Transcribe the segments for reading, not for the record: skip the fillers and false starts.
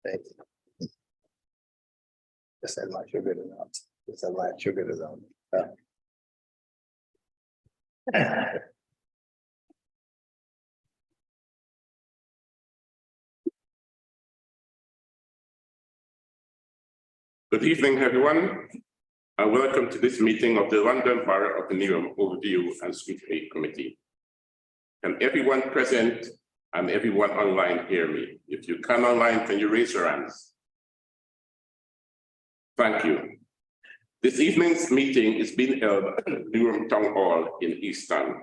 Thank you. Just as much sugar as not. Just as much sugar as on. Good evening, everyone, and welcome to this meeting of the London Borough of Newham Overview and Scrutiny Committee. Can everyone present and everyone online hear me? If you can online, can you raise your hands? Thank you. This evening's meeting is being held at Newham Town Hall in Easton.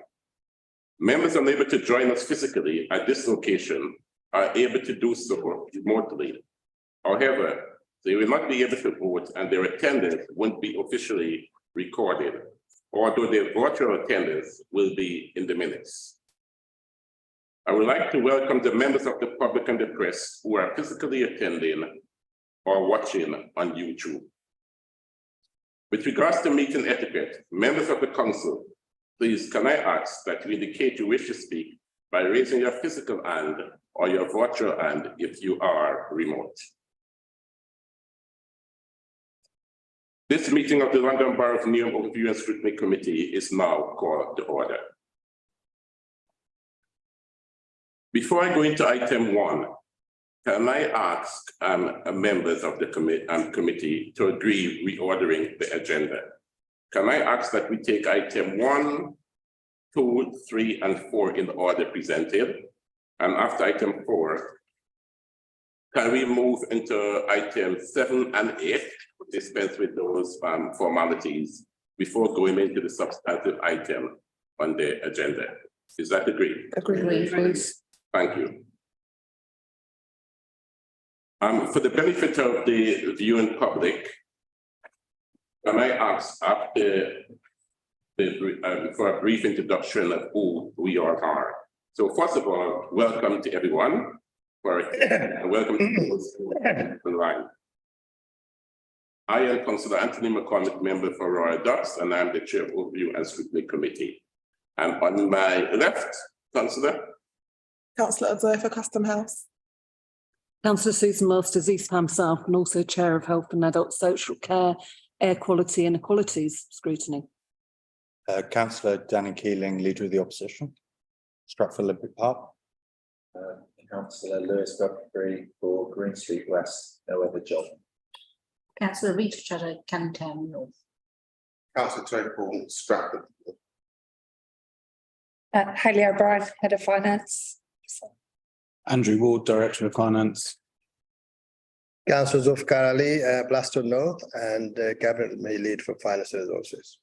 Members unable to join us physically at this location are able to do so remotely. However, they will not be able to vote and their attendance won't be officially recorded, although their virtual attendance will be in the minutes. I would like to welcome the members of the public and the press who are physically attending or watching on YouTube. With regards to meeting etiquette, members of the council, please can I ask that you indicate you wish to speak by raising your physical hand or your virtual hand if you are remote. This meeting of the London Borough of Newham Overview and Scrutiny Committee is now called to order. Before I go into item 1, can I ask members of the committee to agree reordering the agenda? Can I ask that we take item 1, 2, 3, and 4 in the order presented? And after item 4, can we move into items 7 and 8, dispense with those formalities before going into the substantive item on the agenda? Is that agreed? Agreed, please. Thank you. For the benefit of the viewing public, can I ask after for a brief introduction of who we all are? So first of all, welcome to everyone. Welcome to those online. I am Councillor Anthony McCormick, member for Royal Ducks, and I'm the chair of Overview and Scrutiny Committee. And on my left, Councillor. Councillor Adzai for Custom House. Councillor Susan Masters, East Ham South, and also Chair of Health and Adult Social Care, Air Quality and Equalities Scrutiny. Councillor Danny Keeling, Leader of the Opposition, Stratford Olympic Park. Councillor Lewis Godfrey for Green Street West, no other job. Councillor Rita Chudder, Canning Town North. Councillor Tony Paul, Stratford. Hayley O'Brien, Head of Finance. Andrew Ward, Director of Finance. Councillor Zulfikar Ali, Blaster North, and Cabinet May Lead for Finance and Resources.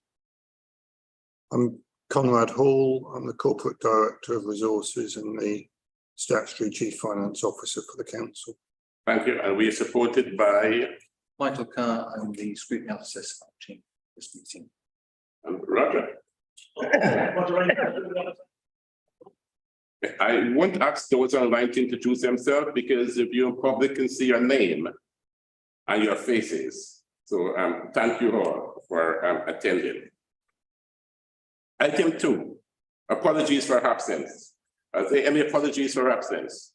I'm Conrad Hall. I'm the Corporate Director of Resources and the Statutory Chief Finance Officer for the Council. Thank you. And we are supported by Michael Carr, I'm the Scrutiny Officer starting this meeting. Roger. I won't ask those online to introduce themselves because if you're in public can see your name and your faces. So thank you all for attending. Item 2, apologies for absence. Are there any apologies for absence?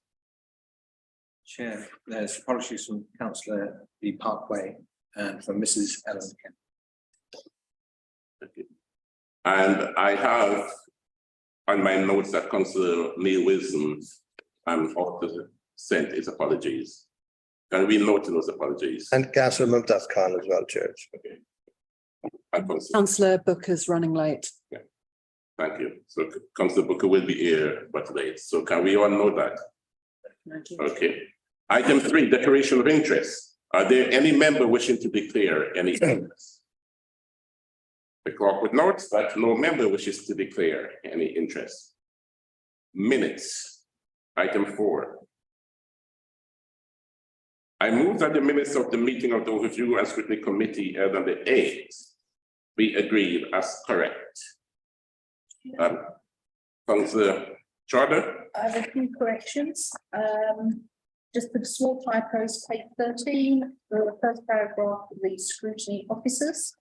Chair, there's apologies from Councillor B. Parkway and from Mrs. Ellen Kemp. Okay. And I have on my notes that Councillor Neil Wilson also sent his apologies. Can we note those apologies? And Councillor Mumtaz Khan as well, Church. Okay. And Councillor Booker's running late. Yeah. Thank you. So Councillor Booker will be here but late. So can we all know that? Okay. Item 3, declaration of interest. Are there any member wishing to declare any interest? The clerk would note that no member wishes to declare any interest. Minutes. Item 4. I move that the minutes of the meeting of the Overview and Scrutiny Committee held on the 8th be agreed as correct. Councillor Chudder. I have a few corrections. Just put small typos, page 13, the first paragraph of the scrutiny officers.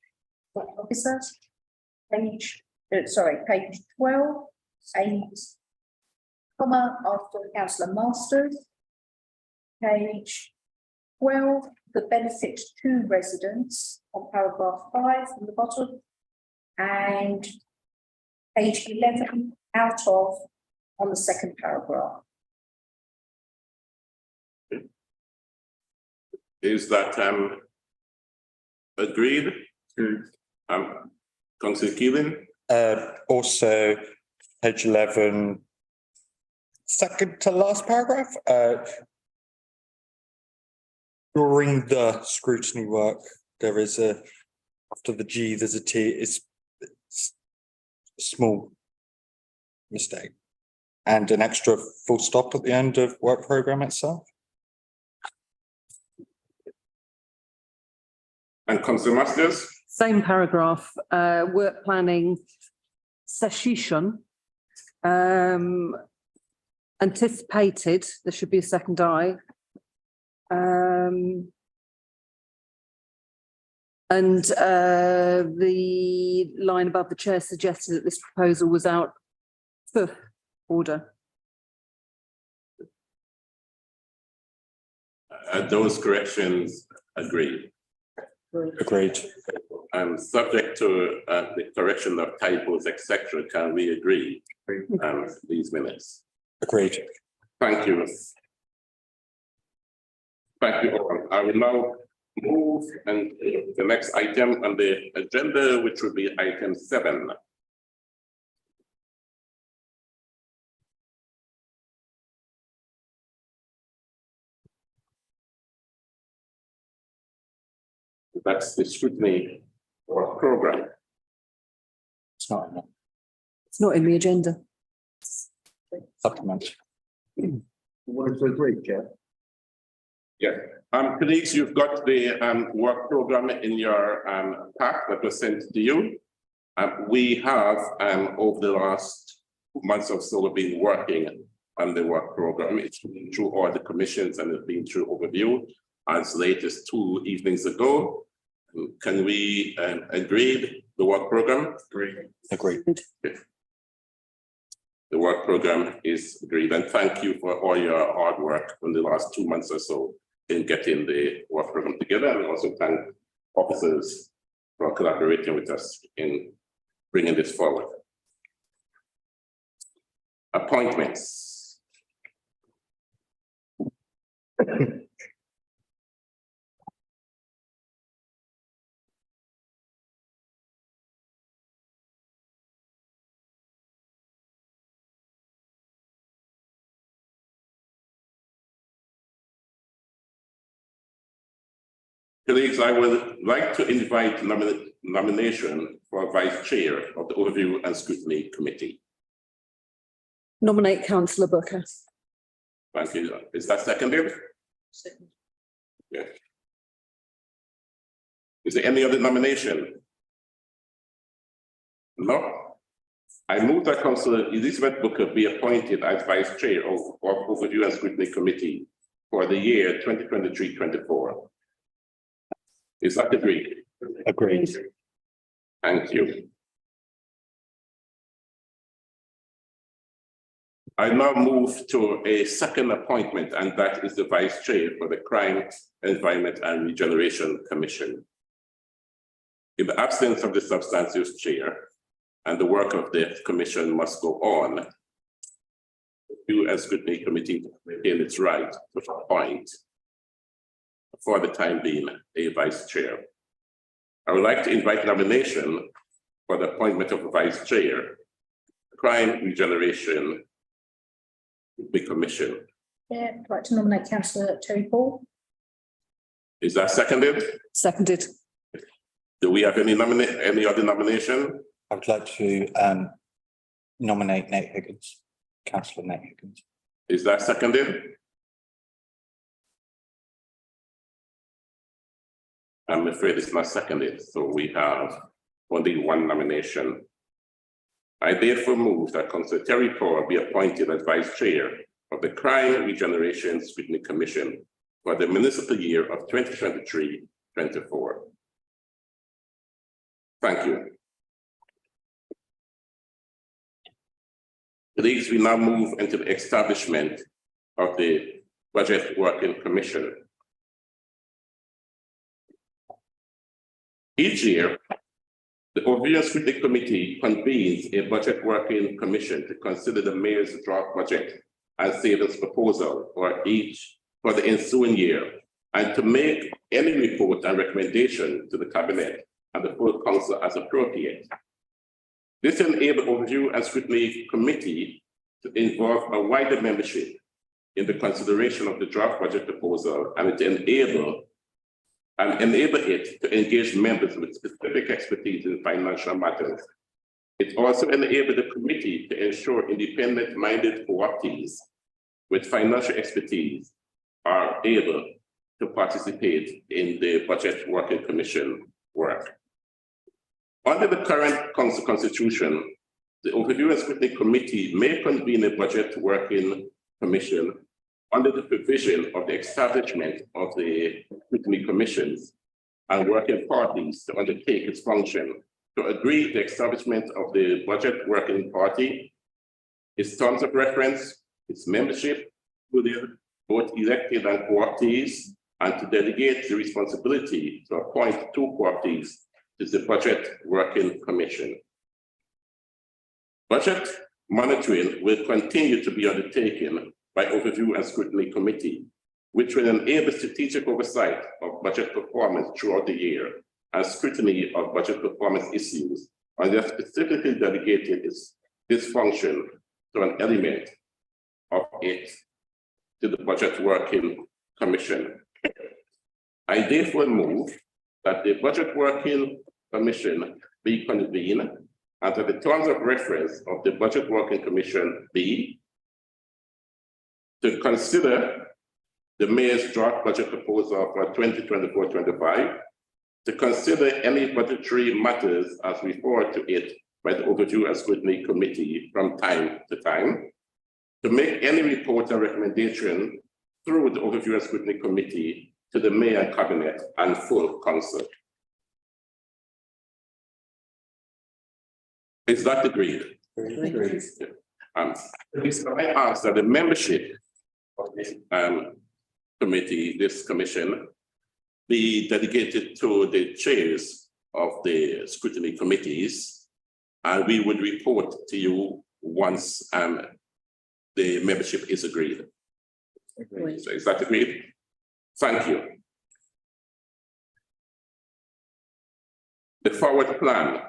Page 12, 8, comma after Councillor Masters. Page 12, the benefit to residents on paragraph 5 from the bottom, and page 11 out of on the second paragraph. Is that agreed? Councillor Keeling? Also, page 11, second to last paragraph, during the scrutiny work, there is after the G, there's a T, it's a small mistake. And an extra full stop at the end of work programme itself. And Councillor Masters? Same paragraph, work planning session. Anticipated, there should be a second I. And the line above the chair suggested that this proposal was out for order. Those corrections agreed. Agreed. Subject to the correction of typos, etc. Can we agree these minutes? Agreed. Thank you. Thank you all. I will now move and the next item on the agenda, which will be item 7. That's the scrutiny program. It's not enough. It's not in the agenda. Supplement. Want to agree, Chair? Yeah. Colleagues, you've got the work program in your pack that was sent to you. We have over the last months or so been working on the work program. It's been through all the commissions and it's been through overview as late as 2 evenings ago. Can we agree the work program? Agreed. The work program is agreed, and thank you for all your hard work in the last 2 months or so in getting the work program together. And also thank officers for collaborating with us in bringing this forward. Appointments. Colleagues, I would like to invite nomination for Vice Chair of the Overview and Scrutiny Committee. Nominate Councillor Booker. Thank you. Is that seconded? Second. Yes. Is there any other nomination? No. I move that Councillor Elizabeth Booker be appointed as Vice Chair of Overview and Scrutiny Committee for the year 2023-24. Is that agreed? Agreed. Thank you. I now move to a second appointment, and that is the Vice Chair for the Crime, Environment and Regeneration Commission. In the absence of the substantive chair, and the work of the commission must go on, the Review and Scrutiny Committee maintain its right to appoint, for the time being, a Vice Chair. I would like to invite nomination for the appointment of a Vice Chair, Crime Regeneration Commission. Yeah, I'd like to nominate Councillor Terry Paul. Is that seconded? Seconded. Do we have any other nomination? I would like to nominate Nate Higgins, Councillor Nate Higgins. Is that seconded? I'm afraid it's not seconded, so we have only one nomination. I therefore move that Councillor Terry Power be appointed as Vice Chair of the Crime Regeneration Scrutiny Commission for the municipal year of 2023-24. Thank you. Colleagues, we now move into the establishment of the Budget Working Commission. Each year, the Overview and Scrutiny Committee convenes a budget working commission to consider the mayor's draft budget and savings proposal for the ensuing year, and to make any report and recommendation to the cabinet and the full council as appropriate. This enables Overview and Scrutiny Committee to involve a wider membership in the consideration of the draft budget proposal, and to enable it to engage members with specific expertise in financial matters. It also enables the committee to ensure independent-minded co-optees with financial expertise are able to participate in the Budget Working Commission work. Under the current council constitution, the Overview and Scrutiny Committee may convene a Budget Working Commission under the provision of the establishment of the scrutiny commissions and working parties to undertake its function, to agree the establishment of the budget working party, its terms of reference, its membership, including both elected and co-optees, and to delegate the responsibility to appoint 2 co-optees to the Budget Working Commission. Budget monitoring will continue to be undertaken by Overview and Scrutiny Committee, which will enable strategic oversight of budget performance throughout the year and scrutiny of budget performance issues, and they have specifically delegated this function to an element of it to the Budget Working Commission. I therefore move that the Budget Working Commission be convened and that the terms of reference of the Budget Working Commission be to consider the mayor's draft budget proposal for 2024-25, to consider any budgetary matters as referred to it by the Overview and Scrutiny Committee from time to time, to make any report and recommendation through the Overview and Scrutiny Committee to the mayor and cabinet and full council. Is that agreed? Agreed. I ask that the membership of this committee, this commission, be dedicated to the chairs of the scrutiny committees, and we would report to you once the membership is agreed. Agreed. So is that agreed? Thank you. The forward plan.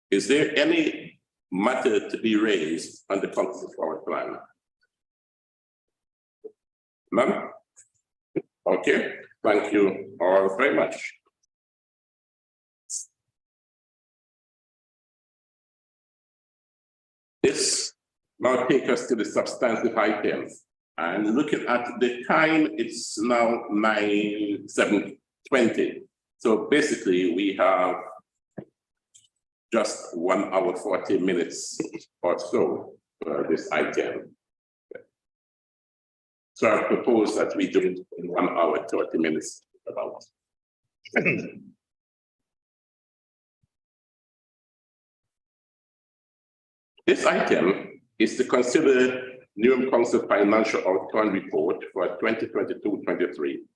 Is there any matter to be raised on the council forward plan? None? Okay, thank you all very much. This now takes us to the substantive items. And looking at the time, it's now 7:20. So basically we have just 1 hour, 40 minutes or so for this item. So I propose that we do it in 1 hour, 30 minutes about. This item is to consider Newham Council financial outcome report for 2022-23,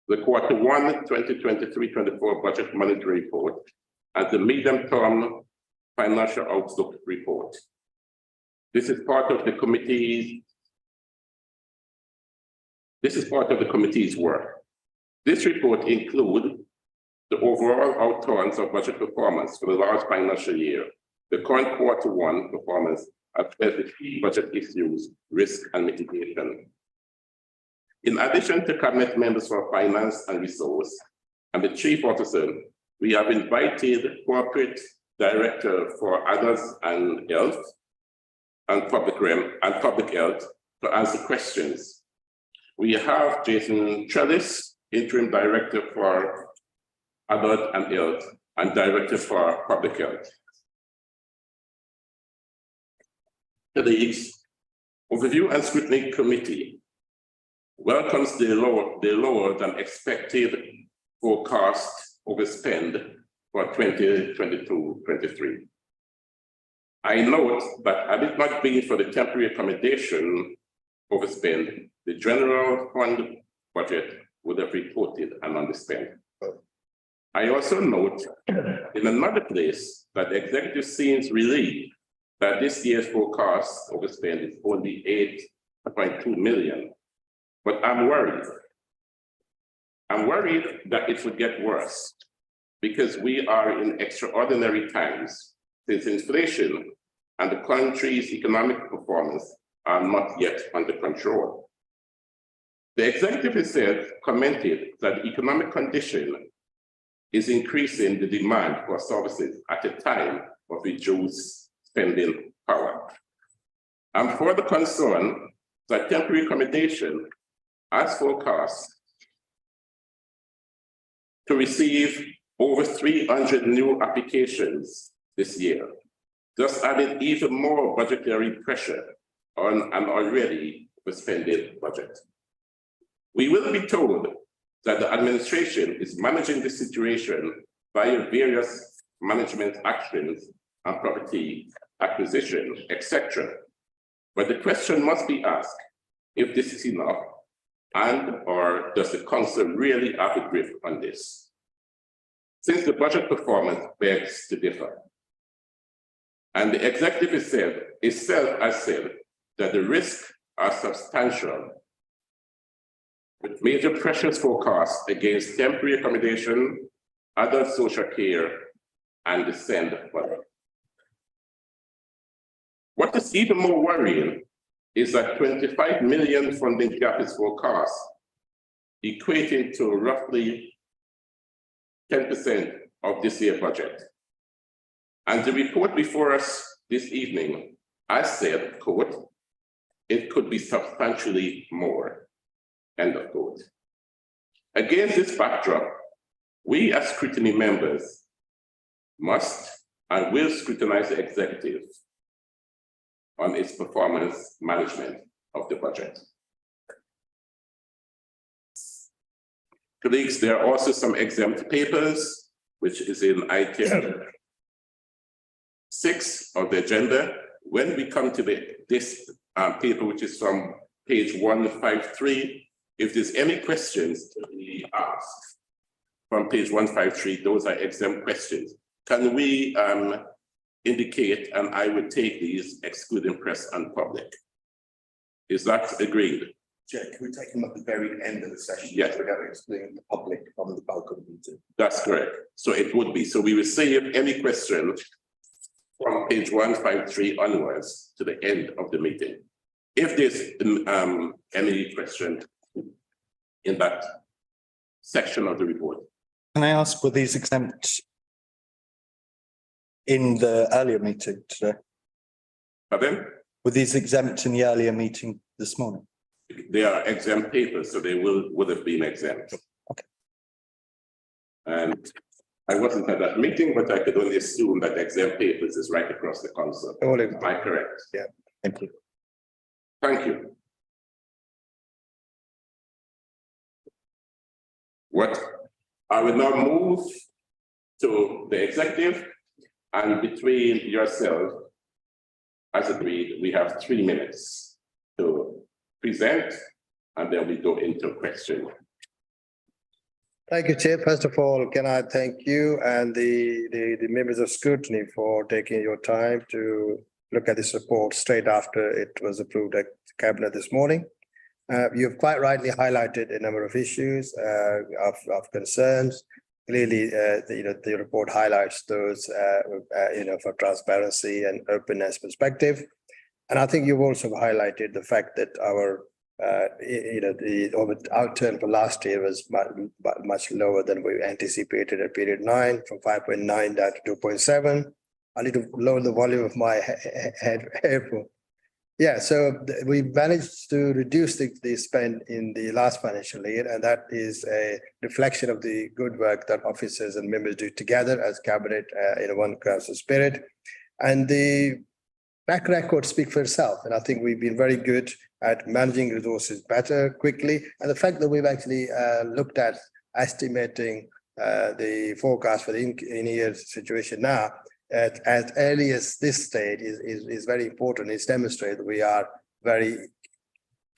the Q1 2023-24 budget monitoring report, and the medium-term financial outlook report. This is part of the committee's work. This report includes the overall outcomes of budget performance for the last financial year, the current Q1 performance, as well as the key budget issues, risk, and mitigation. In addition to cabinet members for finance and resource, and the chief officer, we have invited corporate director for others and health and public health to answer questions. We have Jason Trellis, interim director for adult and health and director for public health. Colleagues, Overview and Scrutiny Committee welcomes the lower than expected forecast overspend for 2022-23. I note that had it not been for the temporary accommodation overspend, the general fund budget would have reported an underspend. I also note in another place that the executive seems relieved that this year's forecast overspend is only 8.2 million. But I'm worried. I'm worried that it would get worse because we are in extraordinary times since inflation and the country's economic performance are not yet under control. The executive itself commented that economic condition is increasing the demand for services at a time of reduced spending power. I'm further concerned that temporary accommodation, as forecast, to receive over 300 new applications this year, thus added even more budgetary pressure on an already overspending budget. We will be told that the administration is managing the situation via various management actions and property acquisition, etc. But the question must be asked if this is enough, and or does the council really have a grip on this? Since the budget performance begs to differ, and the executive itself has said that the risks are substantial, with major pressures forecast against temporary accommodation, adult social care, and the SEND budget. What is even more worrying is that 25 million funding gap is forecast, equating to roughly 10% of this year's budget. And the report before us this evening, I said, quote, it could be substantially more, end of quote. Against this backdrop, we as scrutiny members must and will scrutinize the executive on its performance management of the budget. Colleagues, there are also some exempt papers, which is in item 6 of the agenda. When we come to this paper, which is from page 153, if there's any questions to be asked from page 153, those are exempt questions. Can we indicate, and I would take these excluding press and public? Is that agreed? Chair, can we take them at the very end of the session? Yes. We're going to explain the public from the bulk of the meeting. That's correct. So it would be. So we will save any question from page 153 onwards to the end of the meeting. If there's any question in that section of the report. Can I ask, were these exempt in the earlier meeting today? Pardon? Were these exempt in the earlier meeting this morning? They are exempt papers, so they would have been exempt. Okay. And I wasn't at that meeting, but I could only assume that exempt papers is right across the council. Am I correct? Yeah. Thank you. Thank you. What I will now move to the executive, and between yourself, as agreed, we have 3 minutes to present, and then we go into question. Thank you, Chair. First of all, can I thank you and the members of Scrutiny for taking your time to look at this report straight after it was approved at Cabinet this morning. You've quite rightly highlighted a number of issues of concerns. Clearly, the report highlights those, for transparency and openness perspective. And I think you've also highlighted the fact that our, the outturn for last year was much lower than we anticipated at period 9, from 5.9 down to 2.7. I need to lower the volume of my headphone. Yeah, so we managed to reduce the spend in the last financial year, and that is a reflection of the good work that officers and members do together as Cabinet in one council spirit. And the track record speaks for itself, and I think we've been very good at managing resources better, quickly, and the fact that we've actually looked at estimating the forecast for the in-year situation now at as early as this stage is very important. It's demonstrated that we are very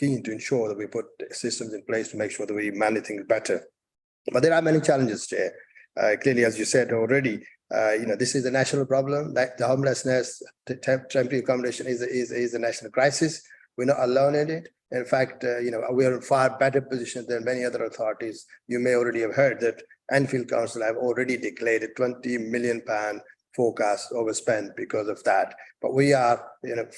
keen to ensure that we put systems in place to make sure that we manage things better. But there are many challenges, Chair. Clearly, as you said already, this is a national problem. Like the homelessness, temporary accommodation is a national crisis. We're not alone in it. In fact, we are in far better position than many other authorities. You may already have heard that Enfield Council have already declared a £20 million forecast overspend because of that. But we are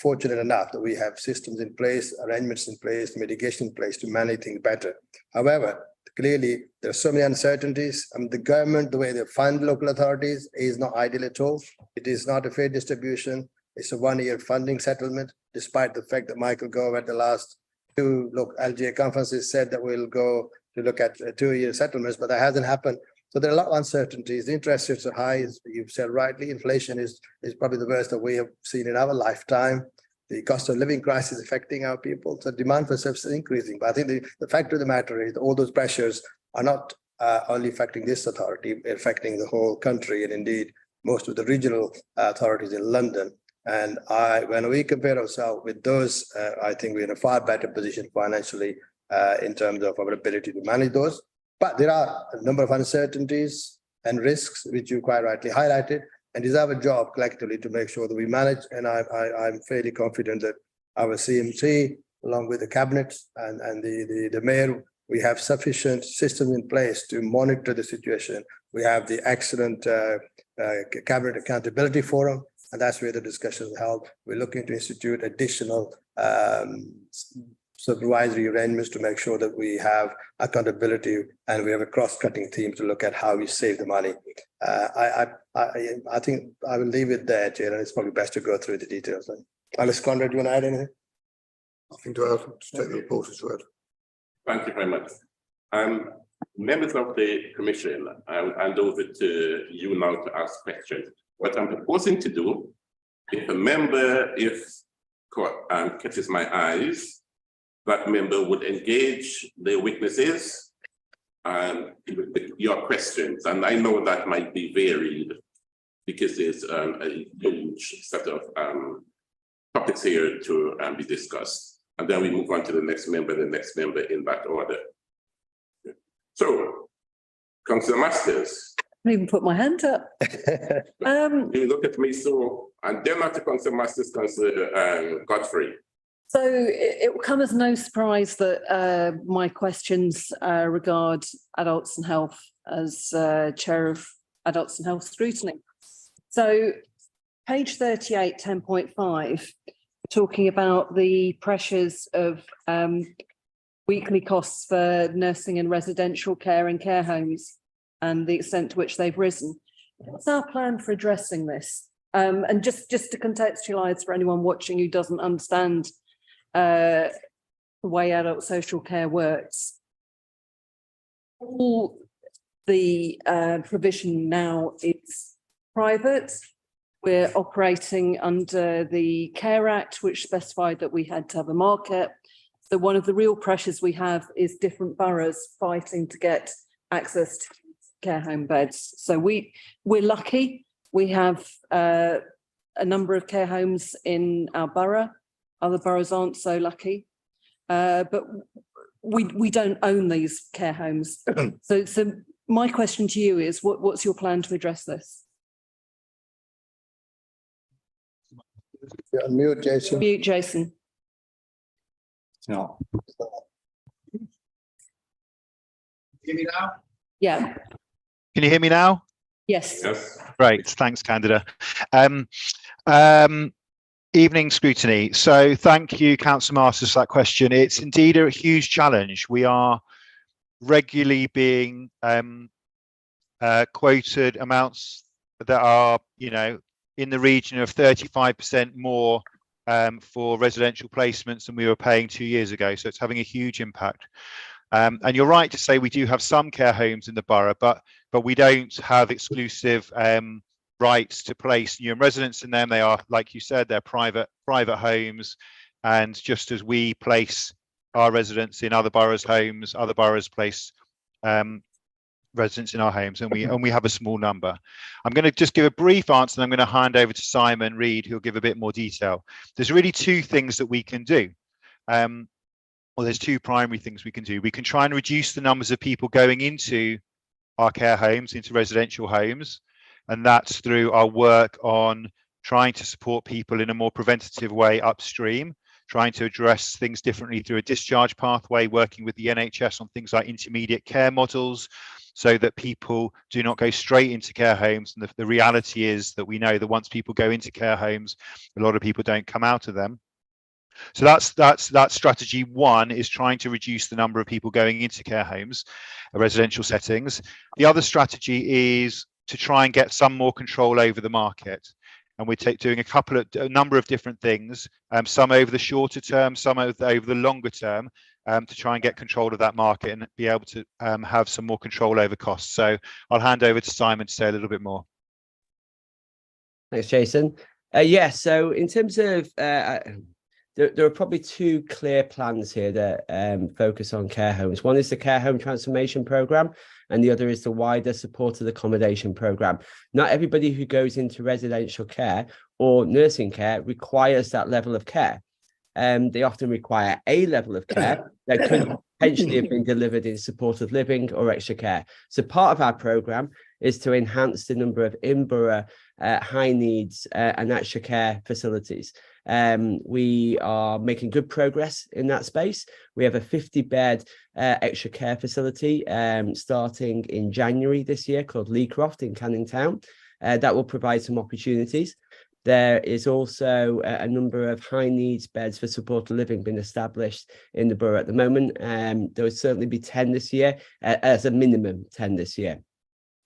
fortunate enough that we have systems in place, arrangements in place, mitigation in place to manage things better. However, clearly, there are so many uncertainties. The government, the way they fund local authorities is not ideal at all. It is not a fair distribution. It's a one-year funding settlement, despite the fact that Michael Gove at the last two LGA conferences said that we'll go to look at 2-year settlements, but that hasn't happened. So there are a lot of uncertainties. The interest rates are high, as you've said rightly. Inflation is probably the worst that we have seen in our lifetime. The cost of living crisis affecting our people. So demand for services is increasing. But I think the fact of the matter is all those pressures are not only affecting this authority, affecting the whole country and indeed most of the regional authorities in London. And when we compare ourselves with those, I think we're in a far better position financially in terms of our ability to manage those. But there are a number of uncertainties and risks, which you quite rightly highlighted. And it's our job collectively to make sure that we manage. And I'm fairly confident that our CMC, along with the cabinet and the mayor, we have sufficient systems in place to monitor the situation. We have the excellent cabinet accountability forum, and that's where the discussions are held. We're looking to institute additional supervisory arrangements to make sure that we have accountability and we have a cross-cutting team to look at how we save the money. I think I will leave it there, Chair, and it's probably best to go through the details. Alice Conrad, do you want to add anything? Nothing to add. Just take the report as read. Thank you very much. Members of the commission, I will hand over to you now to ask questions. What I'm proposing to do, if a member catches my eyes, that member would engage the witnesses with your questions. And I know that might be varied because there's a huge set of topics here to be discussed. And then we move on to the next member in that order. So, Councillor Masters. I didn't even put my hand up. You look at me so, and then after Councillor Masters, Councillor Godfrey. So it will come as no surprise that my questions regard adults and health as Chair of Adults and Health Scrutiny. So page 38, 10.5, talking about the pressures of weekly costs for nursing and residential care in care homes and the extent to which they've risen. What's our plan for addressing this? And just to contextualise for anyone watching who doesn't understand the way adult social care works, all the provision now is private. We're operating under the Care Act, which specified that we had to have a market. So one of the real pressures we have is different boroughs fighting to get access to care home beds. So we're lucky. We have a number of care homes in our borough. Other boroughs aren't so lucky, but we don't own these care homes. So my question to you is, what's your plan to address this? Mute, Jason. Mute, Jason. No. Hear me now? Yeah. Can you hear me now? Yes. Yes. Great, thanks, Candida. Evening Scrutiny. So thank you, Councillor Masters, for that question. It's indeed a huge challenge. We are regularly being quoted amounts that are, in the region of 35% more for residential placements than we were paying 2 years ago. So it's having a huge impact. And you're right to say we do have some care homes in the borough, but we don't have exclusive rights to place Newham residents in them. They are, like you said, they're private homes. And just as we place our residents in other boroughs' homes, other boroughs place residents in our homes, and we have a small number. I'm going to just give a brief answer, and I'm going to hand over to Simon Reid, who'll give a bit more detail. There's really two things that we can do. Well, there's two primary things we can do. We can try and reduce the numbers of people going into our care homes, into residential homes, and that's through our work on trying to support people in a more preventative way upstream, trying to address things differently through a discharge pathway, working with the NHS on things like intermediate care models, so that people do not go straight into care homes. And the reality is that we know that once people go into care homes, a lot of people don't come out of them. So that's strategy one, is trying to reduce the number of people going into care homes, residential settings. The other strategy is to try and get some more control over the market. And we're doing a number of different things, some over the shorter term, some over the longer term, to try and get control of that market and be able to have some more control over costs. So I'll hand over to Simon to say a little bit more. Thanks, Jason. Yeah, so in terms of there are probably two clear plans here that focus on care homes. One is the care home transformation program, and the other is the wider supported accommodation program. Not everybody who goes into residential care or nursing care requires that level of care. They often require a level of care that could potentially have been delivered in supported living or extra care. So part of our program is to enhance the number of in-borough high needs and extra care facilities. We are making good progress in that space. We have a 50-bed extra care facility starting in January this year called Leecroft in Canning Town. That will provide some opportunities. There is also a number of high needs beds for supported living being established in the borough at the moment. There will certainly be 10 this year, as a minimum 10 this year.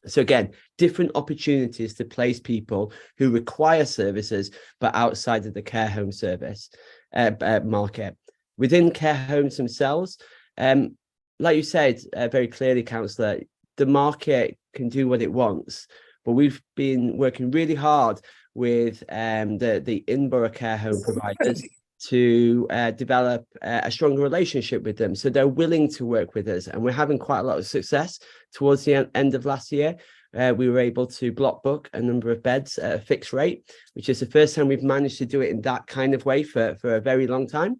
So again, different opportunities to place people who require services, but outside of the care home service market. Within care homes themselves, like you said very clearly, Councillor, the market can do what it wants, but we've been working really hard with the in-borough care home providers to develop a stronger relationship with them. So they're willing to work with us, and we're having quite a lot of success. Towards the end of last year, we were able to block book a number of beds at a fixed rate, which is the first time we've managed to do it in that kind of way for a very long time.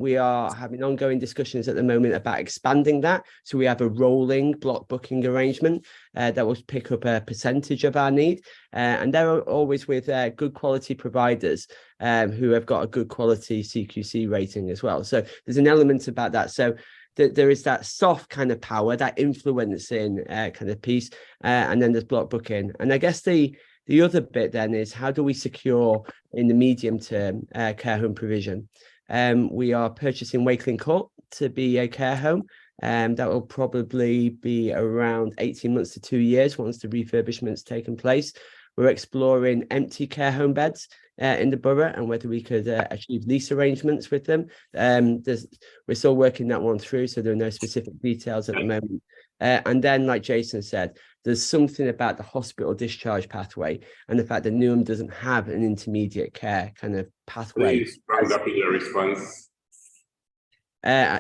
We are having ongoing discussions at the moment about expanding that. So we have a rolling block booking arrangement that will pick up a percentage of our need. And they're always with good quality providers who have got a good quality CQC rating as well. So there's an element about that. So there is that soft kind of power, that influencing kind of piece. And then there's block booking. And I guess the other bit then is, how do we secure in the medium term care home provision? We are purchasing Wakeling Court to be a care home. That will probably be around 18 months to 2 years once the refurbishment's taken place. We're exploring empty care home beds in the borough and whether we could achieve lease arrangements with them. We're still working that one through, so there are no specific details at the moment. And then, like Jason said, there's something about the hospital discharge pathway and the fact that Newham doesn't have an intermediate care kind of pathway. Please round up in your response.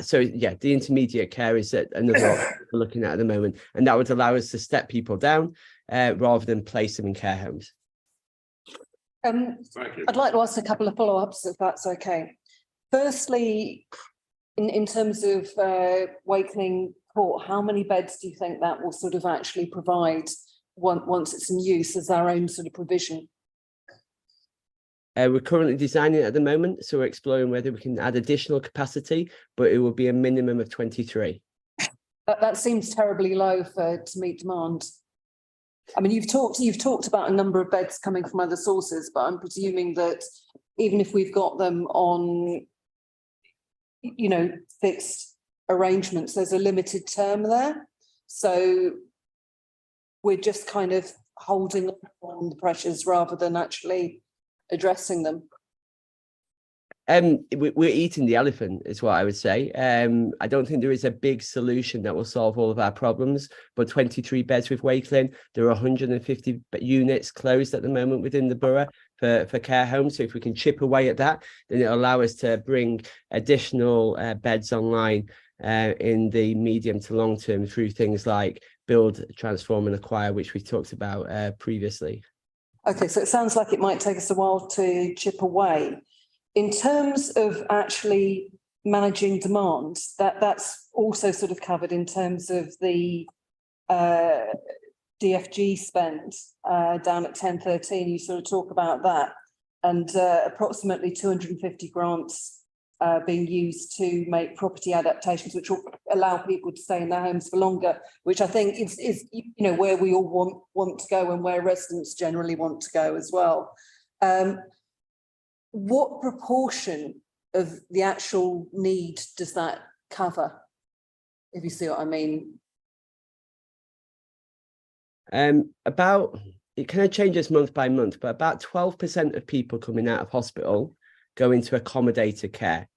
So yeah, the intermediate care is another option we're looking at the moment, and that would allow us to step people down rather than place them in care homes. Thank you. I'd like to ask a couple of follow-ups, if that's okay. Firstly, in terms of Wakeling Court, how many beds do you think that will sort of actually provide once it's in use as our own sort of provision? We're currently designing it at the moment, so we're exploring whether we can add additional capacity, but it will be a minimum of 23. That seems terribly low to meet demand. I mean, you've talked about a number of beds coming from other sources, but I'm presuming that even if we've got them on, fixed arrangements, there's a limited term there. So we're just kind of holding on the pressures rather than actually addressing them. We're eating the elephant is what I would say. I don't think there is a big solution that will solve all of our problems, but 23 beds with Wakeling, there are 150 units closed at the moment within the borough for care homes. So if we can chip away at that, then it'll allow us to bring additional beds online in the medium to long term through things like build, transform and acquire, which we talked about previously. Okay, so it sounds like it might take us a while to chip away. In terms of actually managing demand, that's also sort of covered in terms of the DFG spend down at 1013. You sort of talk about that, and approximately 250 grants being used to make property adaptations, which will allow people to stay in their homes for longer, which I think is where we all want to go and where residents generally want to go as well. What proportion of the actual need does that cover, if you see what I mean? It kind of changes month by month, but about 12% of people coming out of hospital go into accommodated care.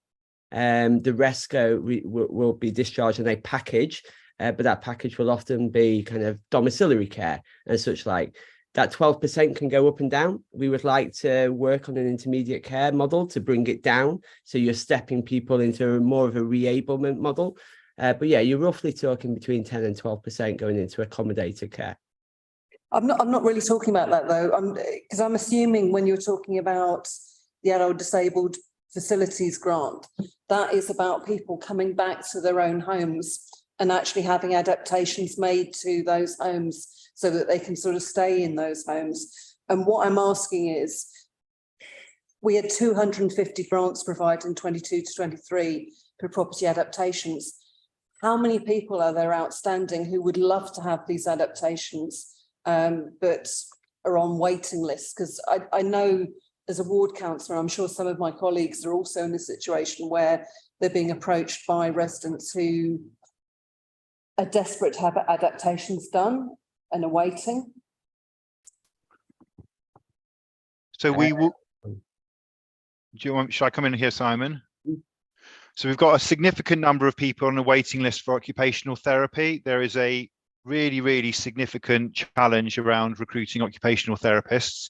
The rest will be discharged in a package, but that package will often be kind of domiciliary care and such like. That 12% can go up and down. We would like to work on an intermediate care model to bring it down, so you're stepping people into more of a reablement model. But yeah, you're roughly talking between 10 and 12% going into accommodated care. I'm not really talking about that though, because I'm assuming when you're talking about the adult disabled facilities grant, that is about people coming back to their own homes and actually having adaptations made to those homes so that they can sort of stay in those homes. And what I'm asking is, we had 250 grants provided in 22 to 23 for property adaptations. How many people are there outstanding who would love to have these adaptations, but are on waiting lists? Because I know as a ward councillor, I'm sure some of my colleagues are also in a situation where they're being approached by residents who are desperate to have adaptations done and are waiting. So we will. Shall I come in here, Simon? So we've got a significant number of people on a waiting list for occupational therapy. There is a really significant challenge around recruiting occupational therapists.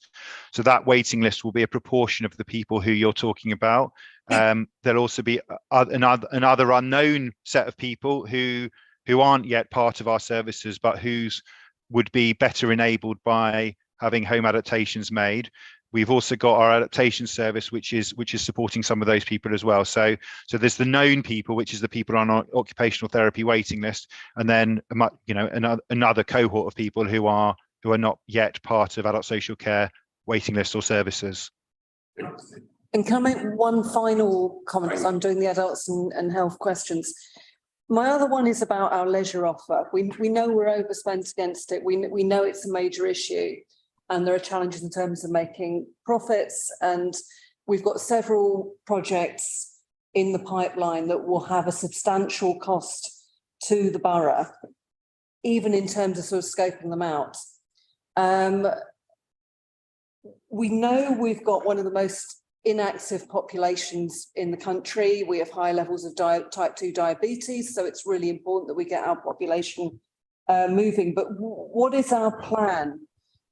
So that waiting list will be a proportion of the people who you're talking about. There'll also be another unknown set of people who aren't yet part of our services, but whose would be better enabled by having home adaptations made. We've also got our adaptation service, which is supporting some of those people as well. So there's the known people, which is the people on our occupational therapy waiting list, and then another cohort of people who are not yet part of adult social care waiting lists or services. And can I make one final comment, as I'm doing the adults and health questions? My other one is about our leisure offer. We know we're overspent against it. We know it's a major issue, and there are challenges in terms of making profits. And we've got several projects in the pipeline that will have a substantial cost to the borough, even in terms of sort of scoping them out. We know we've got one of the most inactive populations in the country. We have high levels of type 2 diabetes, so it's really important that we get our population moving. But what is our plan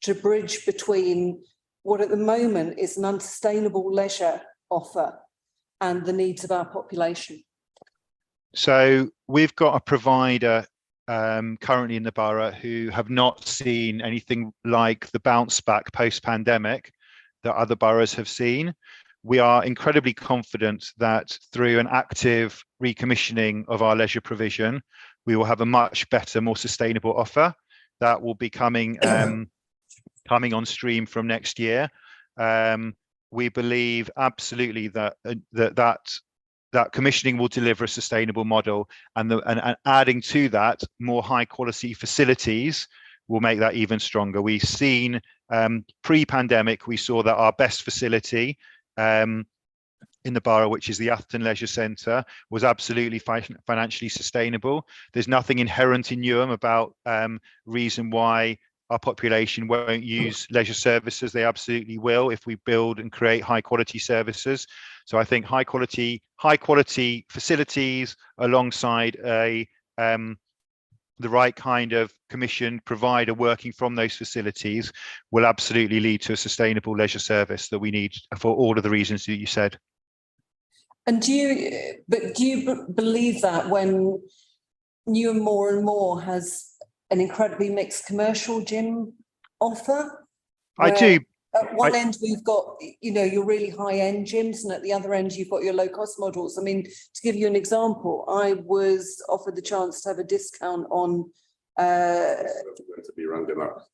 to bridge between what at the moment is an unsustainable leisure offer and the needs of our population? So we've got a provider currently in the borough who have not seen anything like the bounce back post-pandemic that other boroughs have seen. We are incredibly confident that through an active recommissioning of our leisure provision, we will have a much better, more sustainable offer that will be coming on stream from next year. We believe absolutely that commissioning will deliver a sustainable model, and adding to that more high quality facilities will make that even stronger. We've seen pre-pandemic, we saw that our best facility in the borough, which is the Atherton Leisure Centre, was absolutely financially sustainable. There's nothing inherent in Newham about reason why our population won't use leisure services. They absolutely will if we build and create high quality services. So I think high quality facilities alongside the right kind of commission provider working from those facilities will absolutely lead to a sustainable leisure service that we need for all of the reasons that you said. And do you believe that when Newham more and more has an incredibly mixed commercial gym offer? I do. At one end, we've got, you know, your really high-end gyms, and at the other end, you've got your low-cost models. I mean, to give you an example, I was offered the chance to have a discount on Going to be rounded up.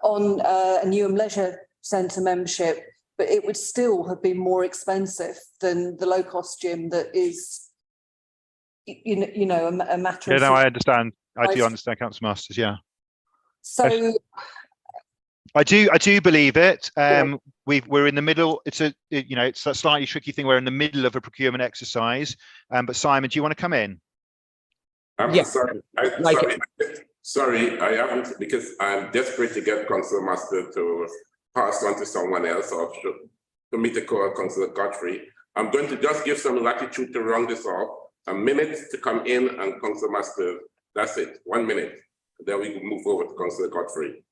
on a Newham Leisure Centre membership, but it would still have been more expensive than the low-cost gym that is, you know, a matter Yeah, of. no, I understand. I do understand, Councillor Masters. Yeah. So I do believe it. We're in the middle. It's a slightly tricky thing. We're in the middle of a procurement exercise. But Simon, do you want to come in? I'm sorry, I haven't, because I'm desperate to get Councillor Master to pass on to someone else, or to me to call Councillor Godfrey. I'm going to just give some latitude to round this off. A minute to come in, and Councillor Master, that's it, 1 minute. Then we can move over to Councillor Godfrey.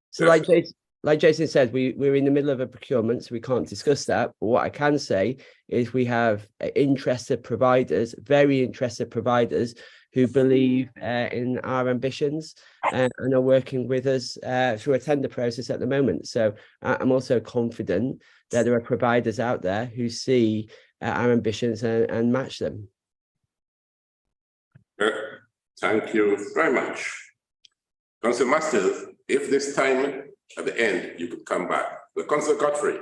So like Jason said, we're in the middle of a procurement, so we can't discuss that. But what I can say is we have interested providers, very interested providers, who believe in our ambitions and are working with us through a tender process at the moment. So I'm also confident that there are providers out there who see our ambitions and match them. Thank you very much. Councillor Masters, if this time at the end you could come back. The Councillor Godfrey.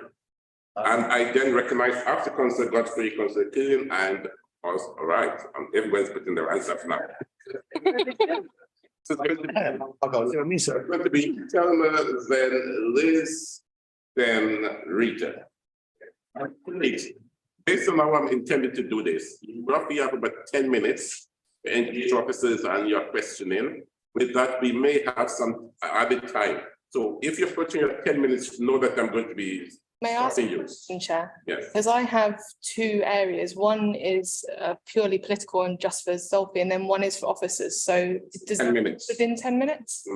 And I then recognize after Councillor Godfrey, Councillor Killian, and us. All right. Everyone's putting their hands up now. So it's going to be Thelma, then Liz, then Rita. Please, based on how I'm intended to do this, you roughly have about 10 minutes to engage officers and your questioning. With that, we may have some added time. So if you're putting your 10 minutes, know that I'm going to be. May I ask a question, Chair? Yes. Because I have two areas. One is purely political and just for Zolfi, and then one is for officers. So does 10 minutes. Within 10 minutes?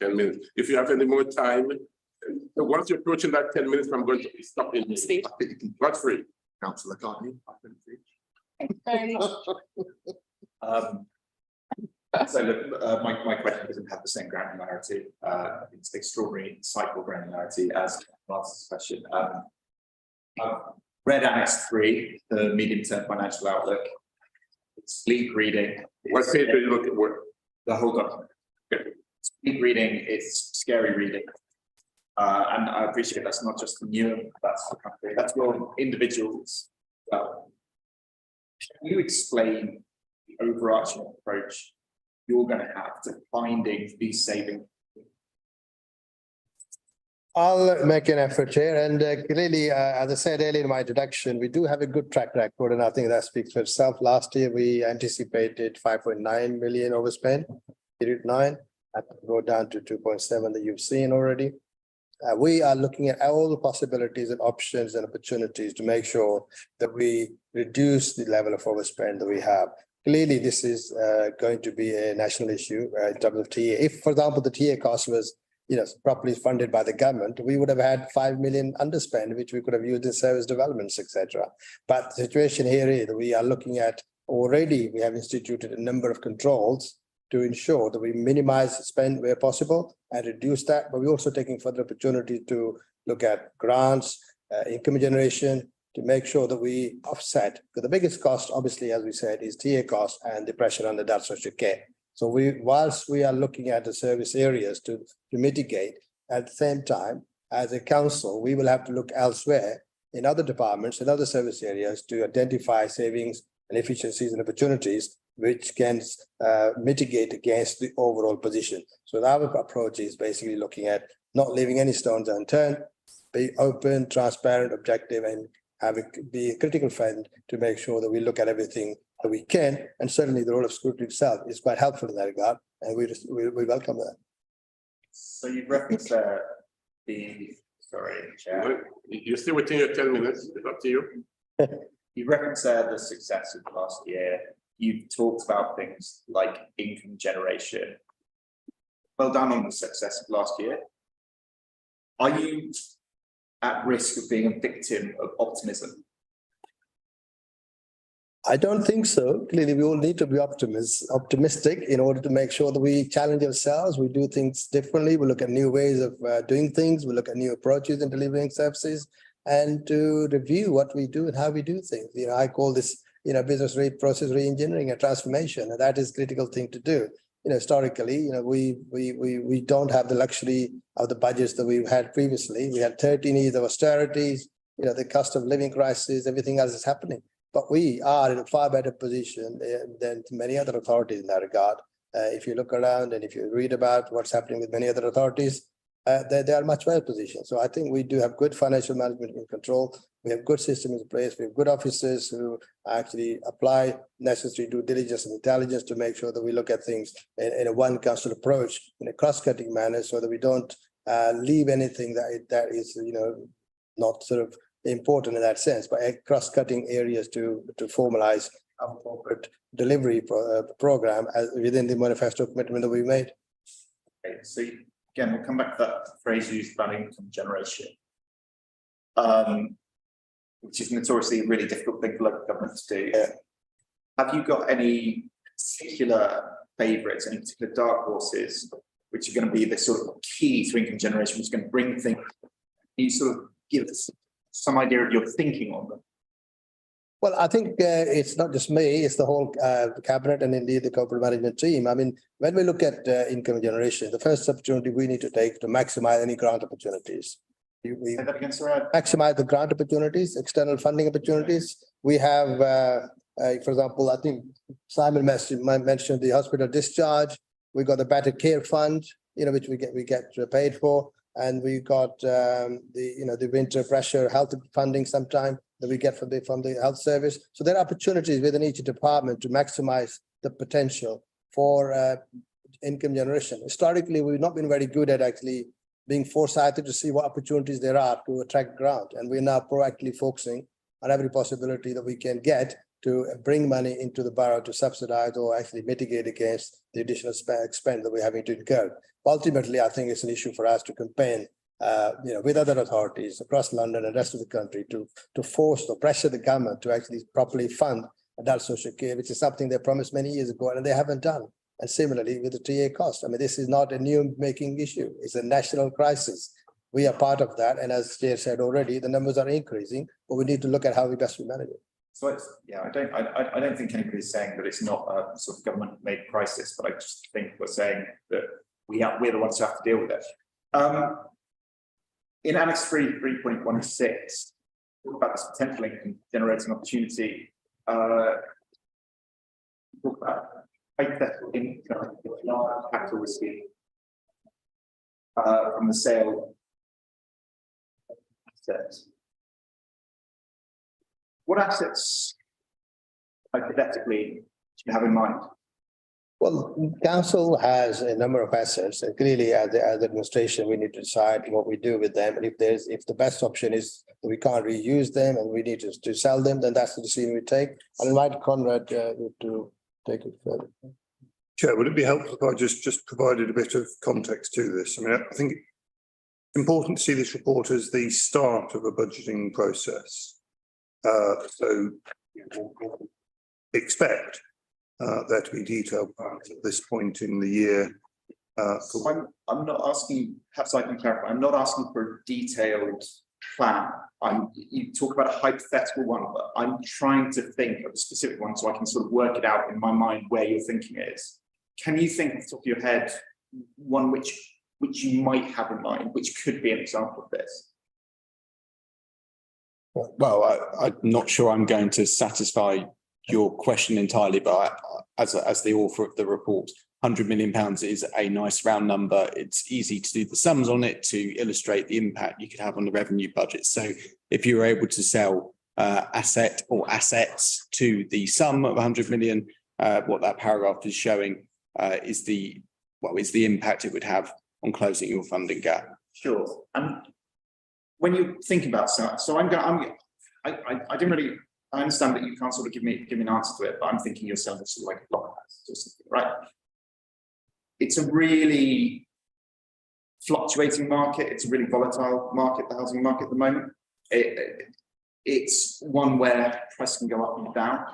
10 minutes. If you have any more time, once you're approaching that 10 minutes, I'm going to be stopping. Speed. Godfrey. Councillor, can't you? Thank you very much. So look, my question doesn't have the same granularity. It's extraordinary insightful granularity as Francis' question. I've read Annex 3, the medium-term financial outlook. It's bleak reading. What page are you looking for? The whole document. Okay. It's bleak reading. It's scary reading. And I appreciate that's not just for Newham, that's the country. That's for individuals. Can you explain the overarching approach you're going to have to finding these savings? I'll make an effort here, and clearly, as I said earlier in my introduction, we do have a good track record, and I think that speaks for itself. Last year, we anticipated 5.9 million overspend, period 9, that go down to 2.7 that you've seen already. We are looking at all the possibilities and options and opportunities to make sure that we reduce the level of overspend that we have. Clearly, this is going to be a national issue in terms of TA. If, for example, the TA cost was, properly funded by the government, we would have had 5 million underspend, which we could have used in service developments, etc. But the situation here is that we are looking at already, we have instituted a number of controls to ensure that we minimize spend where possible and reduce that. But we're also taking further opportunity to look at grants, income generation, to make sure that we offset, because the biggest cost, obviously, as we said, is TA cost and the pressure on the adult social care. So whilst we are looking at the service areas to mitigate, at the same time, as a council, we will have to look elsewhere in other departments and other service areas to identify savings and efficiencies and opportunities which can mitigate against the overall position. So our approach is basically looking at not leaving any stones unturned, be open, transparent, objective, and be a critical friend to make sure that we look at everything that we can. And certainly the role of scrutiny itself is quite helpful in that regard, and we welcome that. So you've referenced Chair. You're still within your 10 minutes. It's up to you. You referenced the success of last year. You've talked about things like income generation. Well done on the success of last year. Are you at risk of being a victim of optimism? I don't think so. Clearly, we all need to be optimistic in order to make sure that we challenge ourselves. We do things differently. We look at new ways of doing things. We look at new approaches in delivering services, and to review what we do and how we do things. You know, I call this, business process re-engineering and transformation, and that is a critical thing to do. Historically, we don't have the luxury of the budgets that we've had previously. We had 13 years of austerities, the cost of living crisis, everything else is happening. But we are in a far better position than many other authorities in that regard. If you look around and if you read about what's happening with many other authorities, they are much better positioned. So I think we do have good financial management and control. We have good systems in place. We have good officers who actually apply necessary due diligence and intelligence to make sure that we look at things in a one council approach, in a cross-cutting manner, so that we don't leave anything that is, not sort of important in that sense, but cross-cutting areas to formalize our corporate delivery program within the manifesto commitment that we made. Okay, so again, we'll come back to that phrase used about income generation, which is notoriously a really difficult thing for local government to do. Yeah. Have you got any particular favourites, any particular dark horses, which are going to be the sort of key to income generation, which is going to bring things? Can you sort of give us some idea of your thinking on them? Well, I think it's not just me, it's the whole cabinet and indeed the corporate management team. I mean, when we look at income generation, the first opportunity we need to take to maximize any grant opportunities. We Say that again, sorry. maximize the grant opportunities, external funding opportunities. We have, for example, I think Simon mentioned the hospital discharge. We got the Better Care Fund, which we get paid for. And we got the winter pressure health funding sometime that we get from the health service. So there are opportunities within each department to maximize the potential for income generation. Historically, we've not been very good at actually being foresighted to see what opportunities there are to attract grant. And we're now proactively focusing on every possibility that we can get to bring money into the borough to subsidize or actually mitigate against the additional spend that we're having to incur. Ultimately, I think it's an issue for us to campaign, with other authorities across London and the rest of the country to force or pressure the government to actually properly fund adult social care, which is something they promised many years ago and they haven't done. And similarly with the TA cost. I mean, this is not a new making issue. It's a national crisis. We are part of that. And as Chair said already, the numbers are increasing, but we need to look at how we best manage it. So it's, I don't think anybody's saying that it's not a sort of government-made crisis, but I just think we're saying that we're the ones who have to deal with it. In Annex 3.16, talk about this potential income generating opportunity. Talk about hypothetical income capital receipt from the sale of assets. What assets, hypothetically, do you have in mind? Well, council has a number of assets, and clearly, as administration, we need to decide what we do with them. And if the best option is that we can't reuse them and we need to sell them, then that's the decision we take. I'll invite Conrad to take it further. Chair, would it be helpful if I just provided a bit of context to this? I mean, I think it's important to see this report as the start of a budgeting process. So expect there to be detailed plans at this point in the year. So I'm not asking, perhaps I can clarify, I'm not asking for a detailed plan. You talk about a hypothetical one, but I'm trying to think of a specific one so I can sort of work it out in my mind where your thinking is. Can you think off the top of your head one which you might have in mind, which could be an example of this? Well, I'm not sure I'm going to satisfy your question entirely, but as the author of the report, £100 million is a nice round number. It's easy to do the sums on it to illustrate the impact you could have on the revenue budget. So if you were able to sell asset or assets to the sum of 100 million, what that paragraph is showing is the impact it would have on closing your funding gap. Sure. And when you think about that, so I didn't really, I understand that you can't sort of give me an answer to it, but I'm thinking you're selling this like a block or something, right? It's a really fluctuating market. It's a really volatile market, the housing market at the moment. It's one where price can go up and down.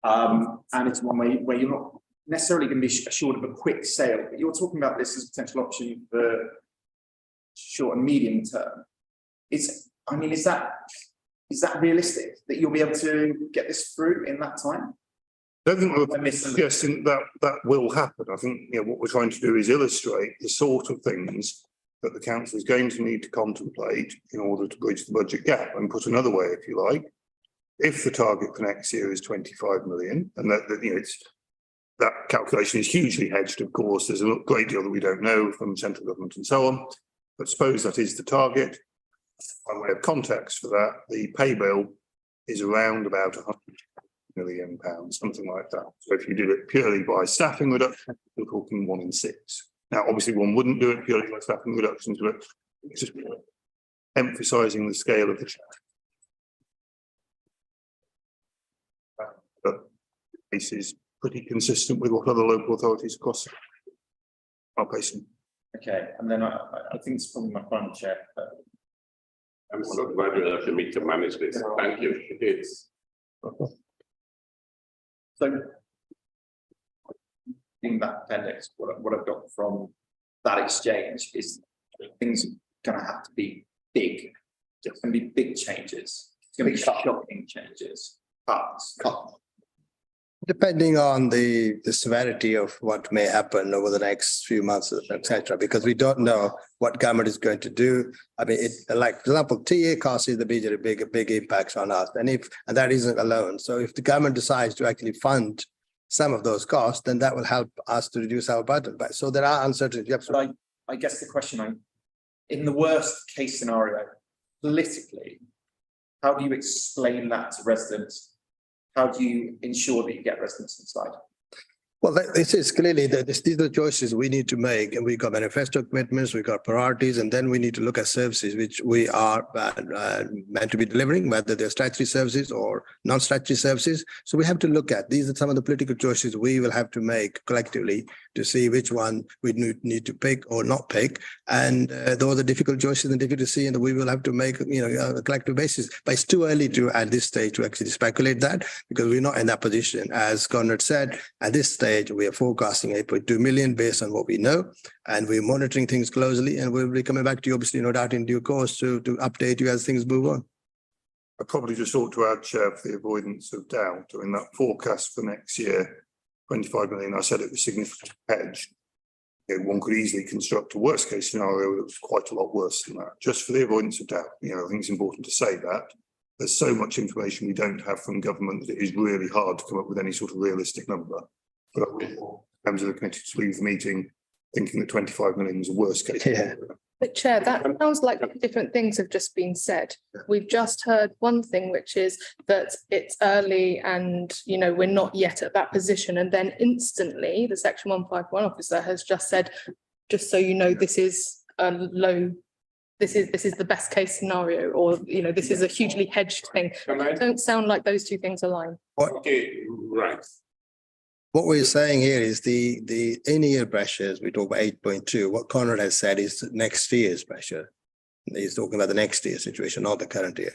And it's one where you're not necessarily going to be assured of a quick sale, but you're talking about this as a potential option for short and medium term. Is that realistic that you'll be able to get this through in that time? I don't think we're suggesting that will happen. I think, you know, what we're trying to do is illustrate the sort of things that the council is going to need to contemplate in order to bridge the budget gap. And put another way, if you like, if the target for next year is 25 million, and that you know, that calculation is hugely hedged, of course, there's a great deal that we don't know from central government and so on, but suppose that is the target. By way of context for that, the pay bill is around about £100 million, something like that. So if you did it purely by staffing reduction, you're talking 1 in 6. Now, obviously, one wouldn't do it purely by staffing reductions, but it's just emphasising the scale of the challenge. But this is pretty consistent with what other local authorities across are facing. Okay, and then I think it's probably my final, Chair. I'm so glad you allowed me to manage this. Thank you. It's so in that appendix, what I've got from that exchange is things are going to have to be big. It's going to be big changes. It's going to be shocking changes. Cut. Depending on the severity of what may happen over the next few months, etc., because we don't know what government is going to do. I mean, like, for example, TA cost is the big impacts on us, and that isn't alone. So if the government decides to actually fund some of those costs, then that will help us to reduce our budget. But so there are uncertainties. But I guess the question, in the worst case scenario, politically, how do you explain that to residents? How do you ensure that you get residents inside? Well, this is clearly these are the choices we need to make, and we got manifesto commitments, we got priorities, and then we need to look at services which we are meant to be delivering, whether they're statutory services or non-statutory services. So we have to look at these are some of the political choices we will have to make collectively to see which one we need to pick or not pick, and those are difficult choices and difficult to see, and we will have to make on a collective basis. But it's too early to at this stage to actually speculate that, because we're not in that position. As Conrad said, at this stage we are forecasting 8.2 million based on what we know, and we're monitoring things closely, and we'll be coming back to you, obviously, no doubt, in due course to update you as things move on. I probably just ought to add, Chair, for the avoidance of doubt, in that forecast for next year, 25 million, I said it was significant hedge. One could easily construct a worst case scenario that was quite a lot worse than that, just for the avoidance of doubt. I think it's important to say that. There's so much information we don't have from government that it is really hard to come up with any sort of realistic number. But members of the committee to leave the meeting thinking that 25 million is a worst case. Yeah. But Chair, that sounds like different things have just been said. We've just heard one thing, which is that it's early and, we're not yet at that position. And then instantly the Section 151 officer has just said, just so you know, this is a low, this is the best case scenario, or, this is a hugely hedged thing. Don't sound like those two things align. okay, right. What we're saying here is the in-year pressures, we talk about 8.2. What Conrad has said is next year's pressure. He's talking about the next year situation, not the current year.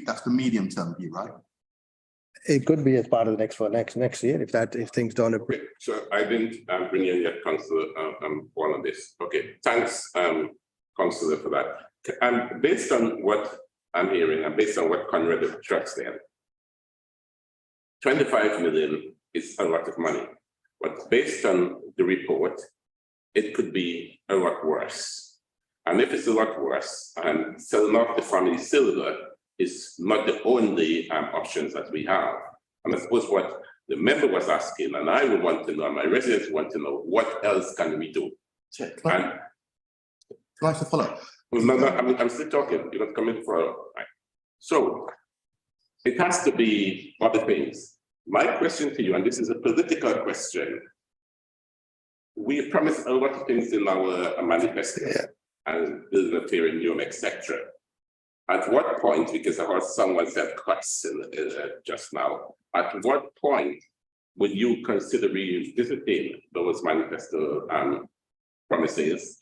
That's the medium term view, right? It could be as part of the next year if things don't improve. Okay, so I didn't bring in yet, Councillor, all on this. Okay, thanks, Councillor, for that. And based on what I'm hearing and based on what Conrad just said, 25 million is a lot of money, but based on the report, it could be a lot worse. And if it's a lot worse, and selling off the family silver is not the only options that we have. And I suppose what the member was asking, and I would want to know, and my residents want to know, what else can we do? Can I follow up? No, I'm still talking. You're not coming for right. So it has to be other things. My question to you, and this is a political question, we promised a lot of things in our manifesto and building a fair in Newham, etc. At what point, because I heard someone said cuts just now, at what point would you consider revisiting those manifesto promises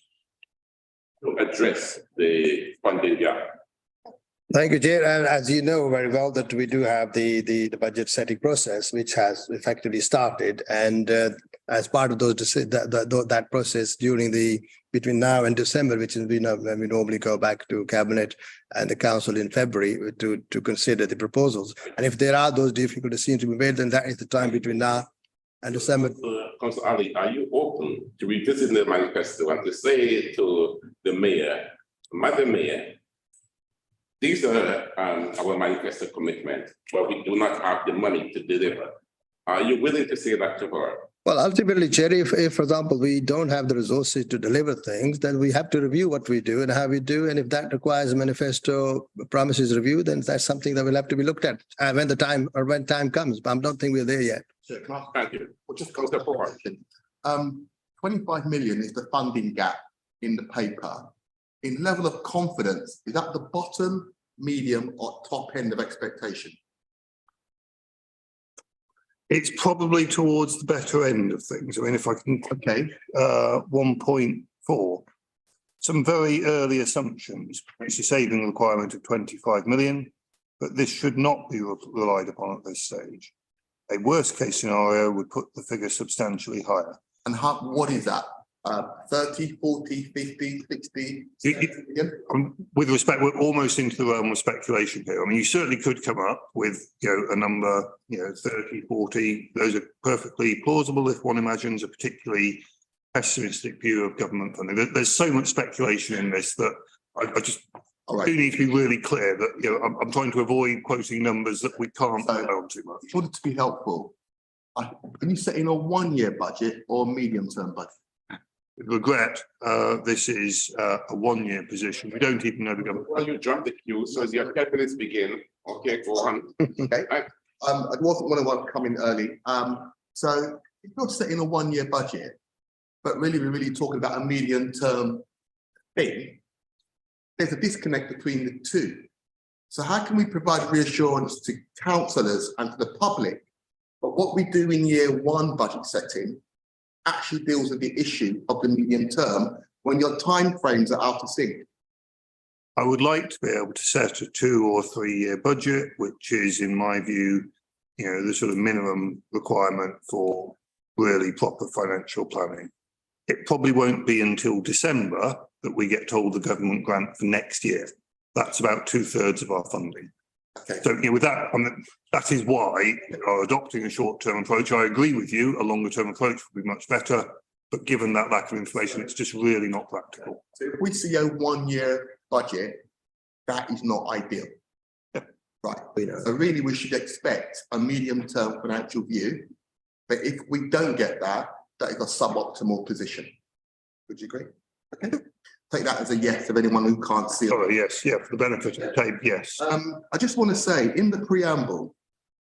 to address the funding gap? Thank you, Chair. And as you know very well that we do have the budget setting process, which has effectively started. And as part of those, that process between now and December, which is when we normally go back to Cabinet and the Council in February to consider the proposals. And if there are those difficult decisions to be made, then that is the time between now and December. Councillor Ali, are you open to revisit the manifesto and to say to the mayor, Madam Mayor, these are our manifesto commitment, but we do not have the money to deliver. Are you willing to say that to her? Well, ultimately, Chair, if, for example, we don't have the resources to deliver things, then we have to review what we do and how we do. And if that requires a manifesto promises review, then that's something that will have to be looked at when time comes. But I don't think we're there yet. Sure, can I Thank you. well, just go forward. 25 million is the funding gap in the paper. In level of confidence, is that the bottom, medium, or top end of expectation? It's probably towards the better end of things. I mean, if I can, Okay. 1.4, some very early assumptions, it's a saving requirement of 25 million, but this should not be relied upon at this stage. A worst case scenario would put the figure substantially higher. And what is that? 30, 40, 50, 60? With respect, we're almost into the realm of speculation here. I mean, you certainly could come up with, a number, 30, 40. Those are perfectly plausible if one imagines a particularly pessimistic view of government funding. There's so much speculation in this that I just do need to be really clear that, I'm trying to avoid quoting numbers that we can't go down too much. In order to be helpful, can you set in a 1-year budget or medium-term budget? With regret, this is a 1-year position. We don't even know the government. Well, you jump the queue, so as your 10 minutes begin. Okay, go on. Okay. I wasn't one to come in early. So if you're setting a 1-year budget, but really, we're really talking about a medium-term thing, there's a disconnect between the two. So how can we provide reassurance to councillors and to the public, but what we do in year 1 budget setting actually deals with the issue of the medium term when your timeframes are out of sync? I would like to be able to set a 2 or 3 year budget, which is, in my view, the sort of minimum requirement for really proper financial planning. It probably won't be until December that we get told the government grant for next year. That's about 2/3 of our funding. Okay. So, with that, that is why adopting a short-term approach, I agree with you, a longer-term approach would be much better. But given that lack of information, it's just really not practical. So if we see a 1-year budget, that is not ideal. Yeah. Right. So really, we should expect a medium-term financial view. But if we don't get that, that is a suboptimal position. Would you agree? Okay. Take that as a yes of anyone who can't see it. Oh, yes, yeah, for the benefit of the tape, yes. I just want to say, in the preamble,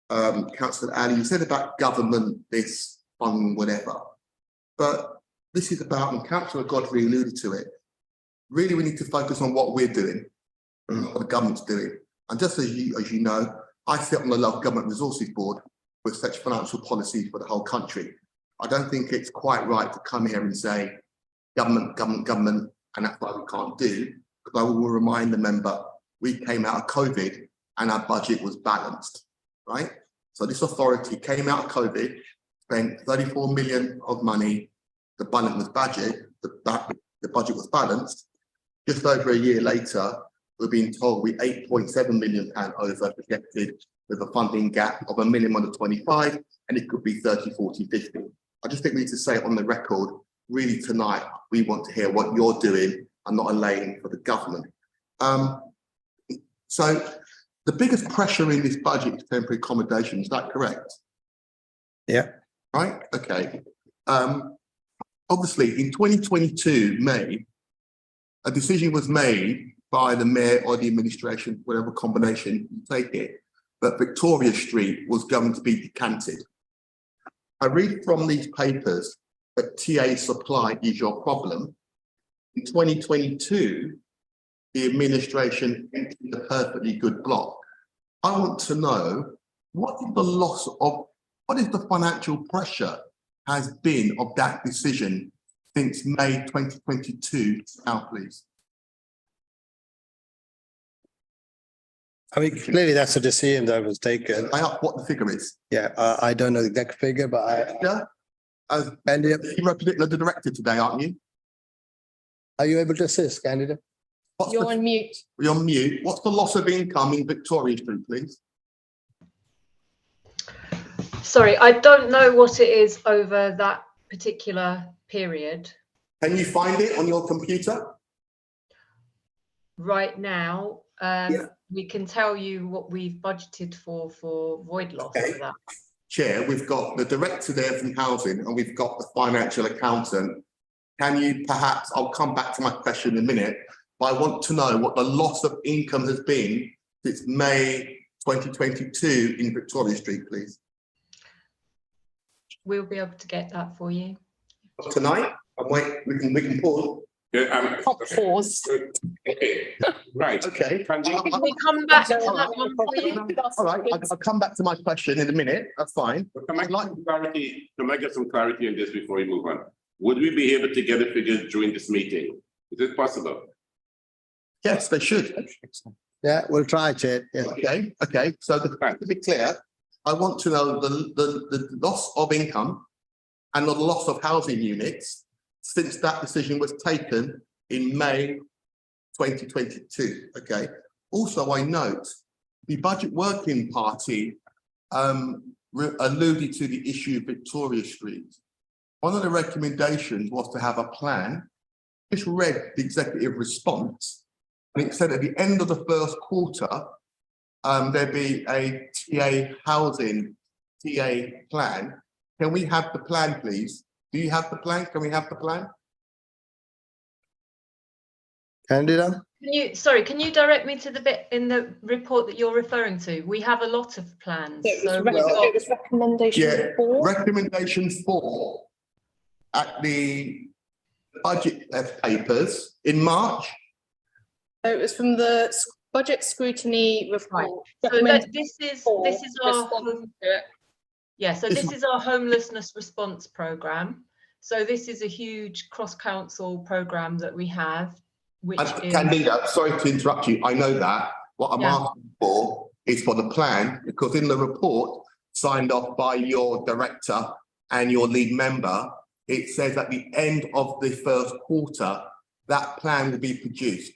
Councillor Ali, you said about government, this, funding, whatever. But this is about, and Councillor Godfrey alluded to it, really we need to focus on what we're doing, not what the government's doing. And just as you know, I sit on the Local Government Resources Board with such financial policies for the whole country. I don't think it's quite right to come here and say, government, and that's why we can't do, because I will remind the member, we came out of COVID and our budget was balanced, right? So this authority came out of COVID, spent 34 million of money, the budget was balanced. Just over a year later, we're being told we're 8.7 million pound over projected with a funding gap of a minimum of 25, and it could be 30, 40, 50. I just think we need to say it on the record. Really tonight, we want to hear what you're doing and not allaying for the government. So the biggest pressure in this budget is temporary accommodation, is that correct? Yeah. Right, okay. Obviously in 2022, May, a decision was made by the mayor or the administration, whatever combination you take it, that Victoria Street was going to be decanted. I read from these papers that TA supply is your problem. In 2022, the administration entered a perfectly good block. I want to know what is the financial pressure has been of that decision since May 2022 now, please. I mean, clearly that's a decision that was taken. I asked what the figure is. Yeah, I don't know the exact figure, but Yeah. You represent the director today, aren't you? are you able to assist, candidate? What's You're the, on mute. you're on mute. What's the loss of income in Victoria Street, please? Sorry, I don't know what it is over that particular period. Can you find it on your computer? Right now, we can tell you what we've budgeted for void loss for that. Chair, we've got the director there from housing and we've got the financial accountant. Can you perhaps, I'll come back to my question in a minute, but I want to know what the loss of income has been since May 2022 in Victoria Street, please. We'll be able to get that for you. Tonight, and wait, we can pause. Yeah, Pause. okay, right. Okay. Can we come back to that one, please? All right, I'll come back to my question in a minute. That's fine. Can I get some clarity on this before we move on? Would we be able to get the figures during this meeting? Is it possible? Yes, they should. Yeah, we'll try, Chair. Yeah. Okay. So to be clear, I want to know the loss of income and the loss of housing units since that decision was taken in May 2022. Okay. Also, I note the Budget Working Party alluded to the issue of Victoria Street. One of the recommendations was to have a plan. Just read the executive response, and it said at the end of the first quarter, there'd be a TA housing TA plan. Can we have the plan, please? Do you have the plan? Can we have the plan? Candidate? Can you direct me to the bit in the report that you're referring to? We have a lot of plans. It was recommendation 4. Recommendation 4 at the budget papers in March. So it was from the budget scrutiny report. So this is our this is our homelessness response programme. So this is a huge cross-council programme that we have, which is... Candida, sorry to interrupt you. I know that. What I'm asking for is for the plan, because in the report signed off by your director and your lead member, it says at the end of the first quarter, that plan will be produced.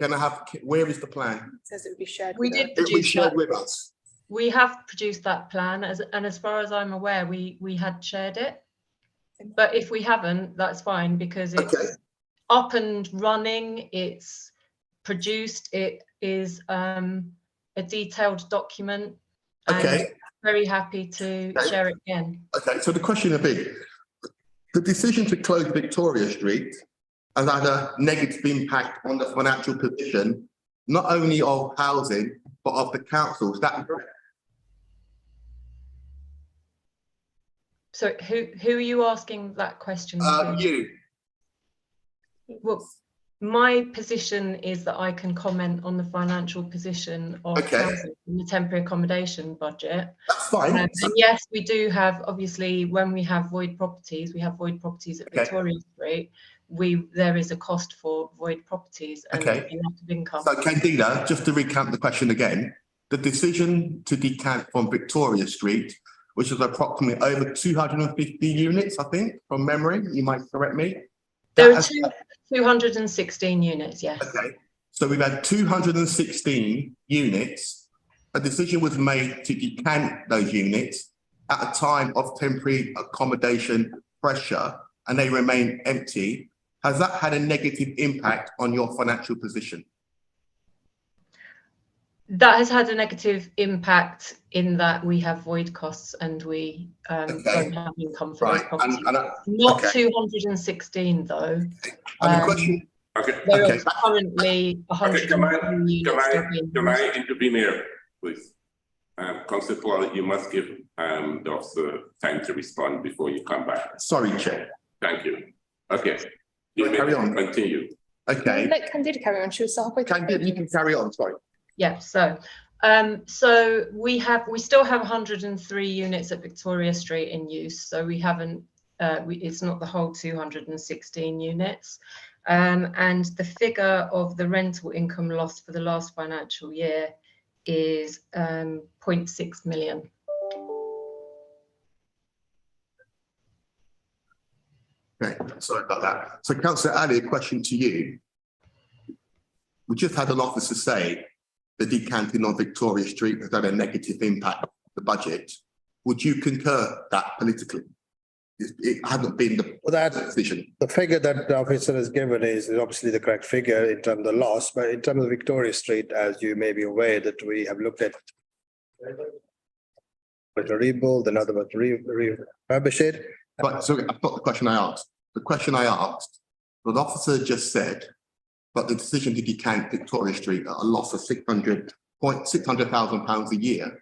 Can I have, where is the plan? It says it would be shared. We did It will be shared with us. We have produced that plan, and as far as I'm aware, we had shared it. But if we haven't, that's fine, because it's up and running, it's produced, it is a detailed document. And very happy to share it again. Okay, so the question would be, the decision to close Victoria Street has had a negative impact on the financial position, not only of housing, but of the councils. That So who are you asking that question to? You. Well, my position is that I can comment on the financial position of housing in the temporary accommodation budget. That's fine. And yes, we do have, obviously, when we have void properties, we have void properties at Victoria Street. There is a cost for void properties and a lot of income. So Candida, just to recount the question again, the decision to decant from Victoria Street, which is approximately over 250 units, I think, from memory, you might correct me. There are 216 units, yes. Okay, so we've had 216 units. A decision was made to decant those units at a time of temporary accommodation pressure, and they remain empty. Has that had a negative impact on your financial position? That has had a negative impact in that we have void costs and we don't have income for those properties. Not 216 though. Question. There are currently 100. Can I intervene here, please? Councillor Paul, you must give the officer time to respond before you come back. Sorry, Chair. Thank you. Okay. Carry on. Continue. Okay. Let Candida carry on. She was halfway. Candida, you can carry on. Sorry. Yeah. So we still have 103 units at Victoria Street in use. So we haven't. It's not the whole 216 units. And the figure of the rental income loss for the last financial year is 0.6 million. Okay, sorry about that. So Councillor Ali, a question to you. We just had an officer say the decanting on Victoria Street has had a negative impact on the budget. Would you concur that politically? It hadn't been the decision. The figure that the officer has given is obviously the correct figure in terms of the loss, but in terms of Victoria Street, as you may be aware, that we have looked at to rebuild, another one to refurbish it. But so I've got the question I asked. The question I asked, the officer just said, but the decision to decant Victoria Street at a loss of £600,000 a year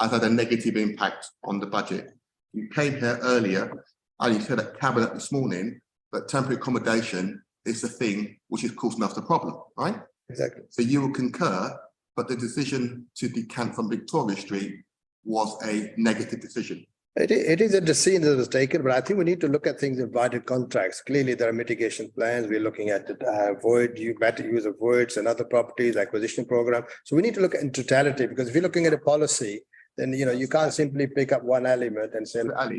has had a negative impact on the budget. You came here earlier and you said at Cabinet this morning that temporary accommodation is the thing which is causing us the problem, right? Exactly. So you will concur, but the decision to decant from Victoria Street was a negative decision. It is a decision that was taken, but I think we need to look at things in wider contracts. Clearly, there are mitigation plans. We're looking at better use of voids and other properties, acquisition program. So we need to look in totality, because if you're looking at a policy, then you can't simply pick up one element and say, I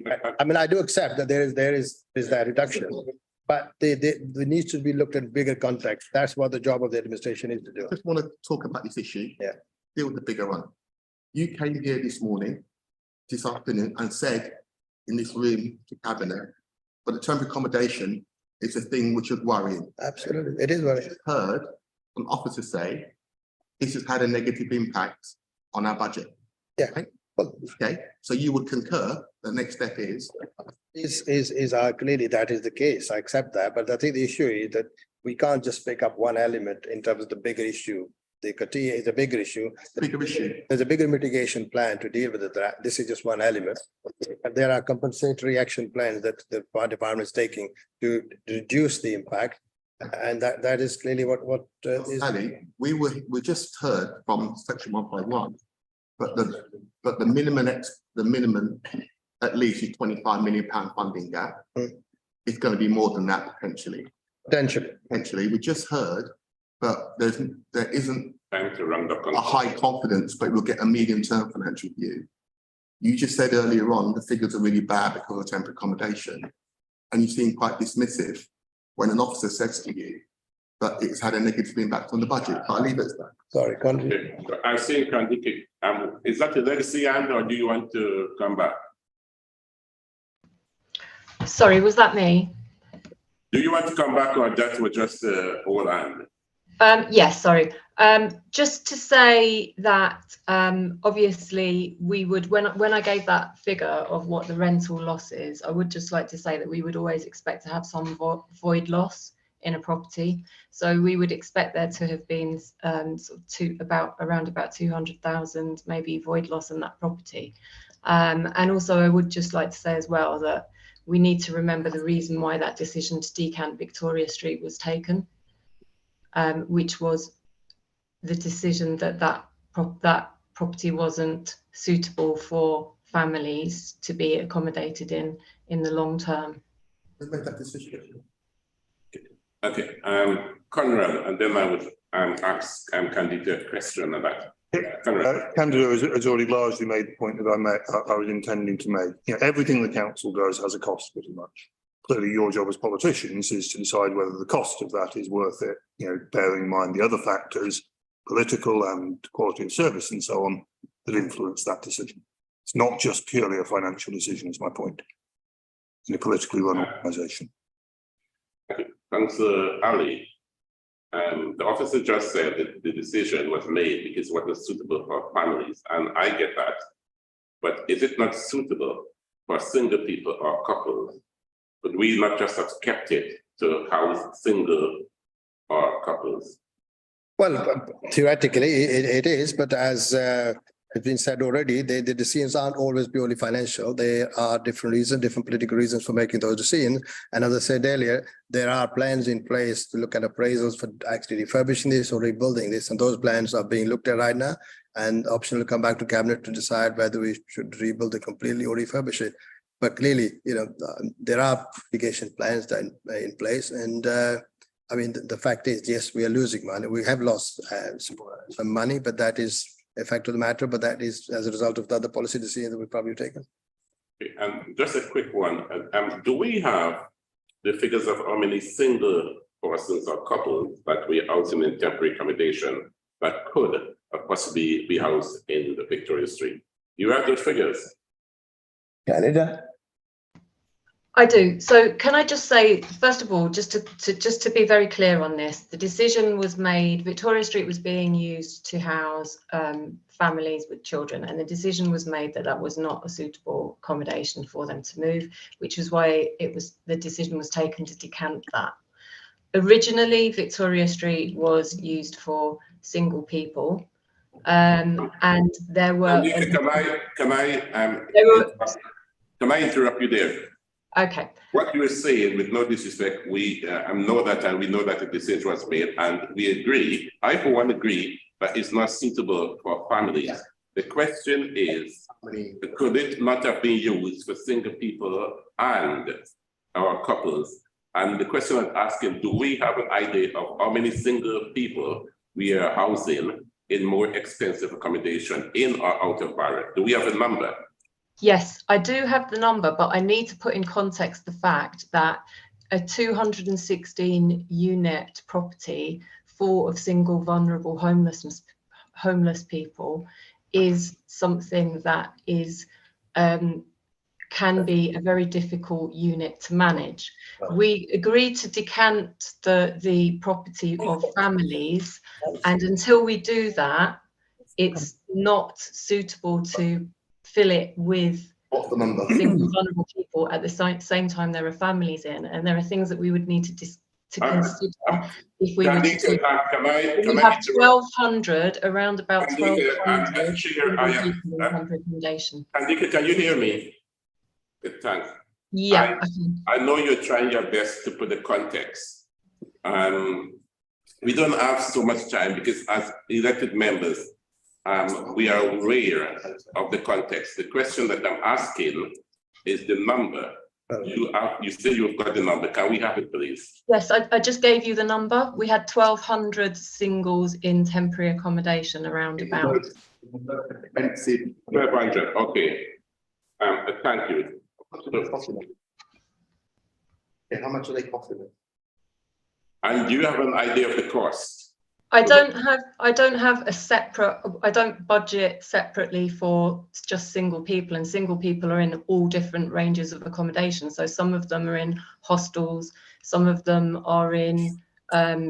mean, I do accept that there is that reduction, but there needs to be looked at bigger context. That's what the job of the administration is to do. I just want to talk about this issue. Yeah. Deal with the bigger one. You came here this afternoon, and said in this room to Cabinet, but the temporary accommodation is a thing which is worrying. Absolutely, it is worrying. Heard an officer say this has had a negative impact on our budget. Yeah. Right? Well, okay. So you would concur the next step is clearly that is the case. I accept that, but I think the issue is that we can't just pick up one element in terms of the bigger issue. The CATIA is a bigger issue. There's a bigger mitigation plan to deal with it. This is just one element. And there are compensatory action plans that the fire department is taking to reduce the impact. And that is clearly what is. Ali, we just heard from section 151, but the minimum at least is £25 million funding gap. It's going to be more than that potentially. Potentially, we just heard. But there isn't a high confidence, but we'll get a medium-term financial view. You just said earlier on the figures are really bad because of temporary accommodation, and you seem quite dismissive when an officer says to you that it's had a negative impact on the budget. I'll leave it at that. Sorry, okay. I'm saying, is that a legacy hand, or do you want to come back? Sorry, was that me? Do you want to come back, or that was just all hand? Yes, sorry. Just to say that obviously we would, when I gave that figure of what the rental loss is, I would just like to say that we would always expect to have some void loss in a property. So we would expect there to have been around about 200,000 maybe void loss in that property. And also I would just like to say as well that we need to remember the reason why that decision to decant Victoria Street was taken. Which was the decision that property wasn't suitable for families to be accommodated in the long term. Make that decision. Okay, Conrad, and then I would ask Candida a question on that. Candida has already largely made the point that I was intending to make. Everything the council does has a cost, pretty much. Clearly, your job as politicians is to decide whether the cost of that is worth it, bearing in mind the other factors, political and quality of service and so on, that influence that decision. It's not just purely a financial decision, is my point, in a politically run organisation. Thanks, Ali. The officer just said that the decision was made because what was suitable for families, and I get that. But is it not suitable for single people or couples? But we not just have kept it to house single or couples? Well, theoretically, it is, but as has been said already, the decisions aren't always purely financial. There are different reasons, different political reasons for making those decisions. And as I said earlier, there are plans in place to look at appraisals for actually refurbishing this or rebuilding this. And those plans are being looked at right now. And option will come back to Cabinet to decide whether we should rebuild it completely or refurbish it. But clearly, there are mitigation plans that are in place. And I mean, the fact is, yes, we are losing money. We have lost some money, but that is effect of the matter, but that is as a result of the other policy decisions that we've probably taken. Just a quick one. Do we have the figures of how many single persons or couples that we are housing in temporary accommodation that could possibly be housed in the Victoria Street? You have those figures? Canada. I do. So can I just say, first of all, just to be very clear on this, the decision was made, Victoria Street was being used to house families with children, and the decision was made that that was not a suitable accommodation for them to move, which is why the decision was taken to decant that. Originally, Victoria Street was used for single people, and there were. Can I interrupt you there? Okay. What you were saying, with no disrespect, we know that the decision was made, and we agree. I, for one, agree that it's not suitable for families. Yeah. The question is, could it not have been used for single people and our couples? And the question I'm asking, do we have an idea of how many single people we are housing in more expensive accommodation in or out of Barrack? Do we have a number? Yes, I do have the number, but I need to put in context the fact that a 216 unit property full of single vulnerable homeless people is something that is can be a very difficult unit to manage. We agreed to decant the property of families, and until we do that, it's not suitable to fill it with single vulnerable people at the same time there are families in, and there are things that we would need to consider if we were to do. We have 1,200, around about 1,200 accommodation. Can you hear me? Thanks. Yeah. I know you're trying your best to put the context. We don't have so much time because as elected members, we are aware of the context. The question that I'm asking is the number. You say you've got the number. Can we have it, please? Yes, I just gave you the number. We had 1,200 singles in temporary accommodation around about. 1,200. Okay. Thank you. How much are they costing? And do you have an idea of the cost? I don't have a separate, I don't budget separately for just single people, and single people are in all different ranges of accommodation. So some of them are in hostels, some of them are in our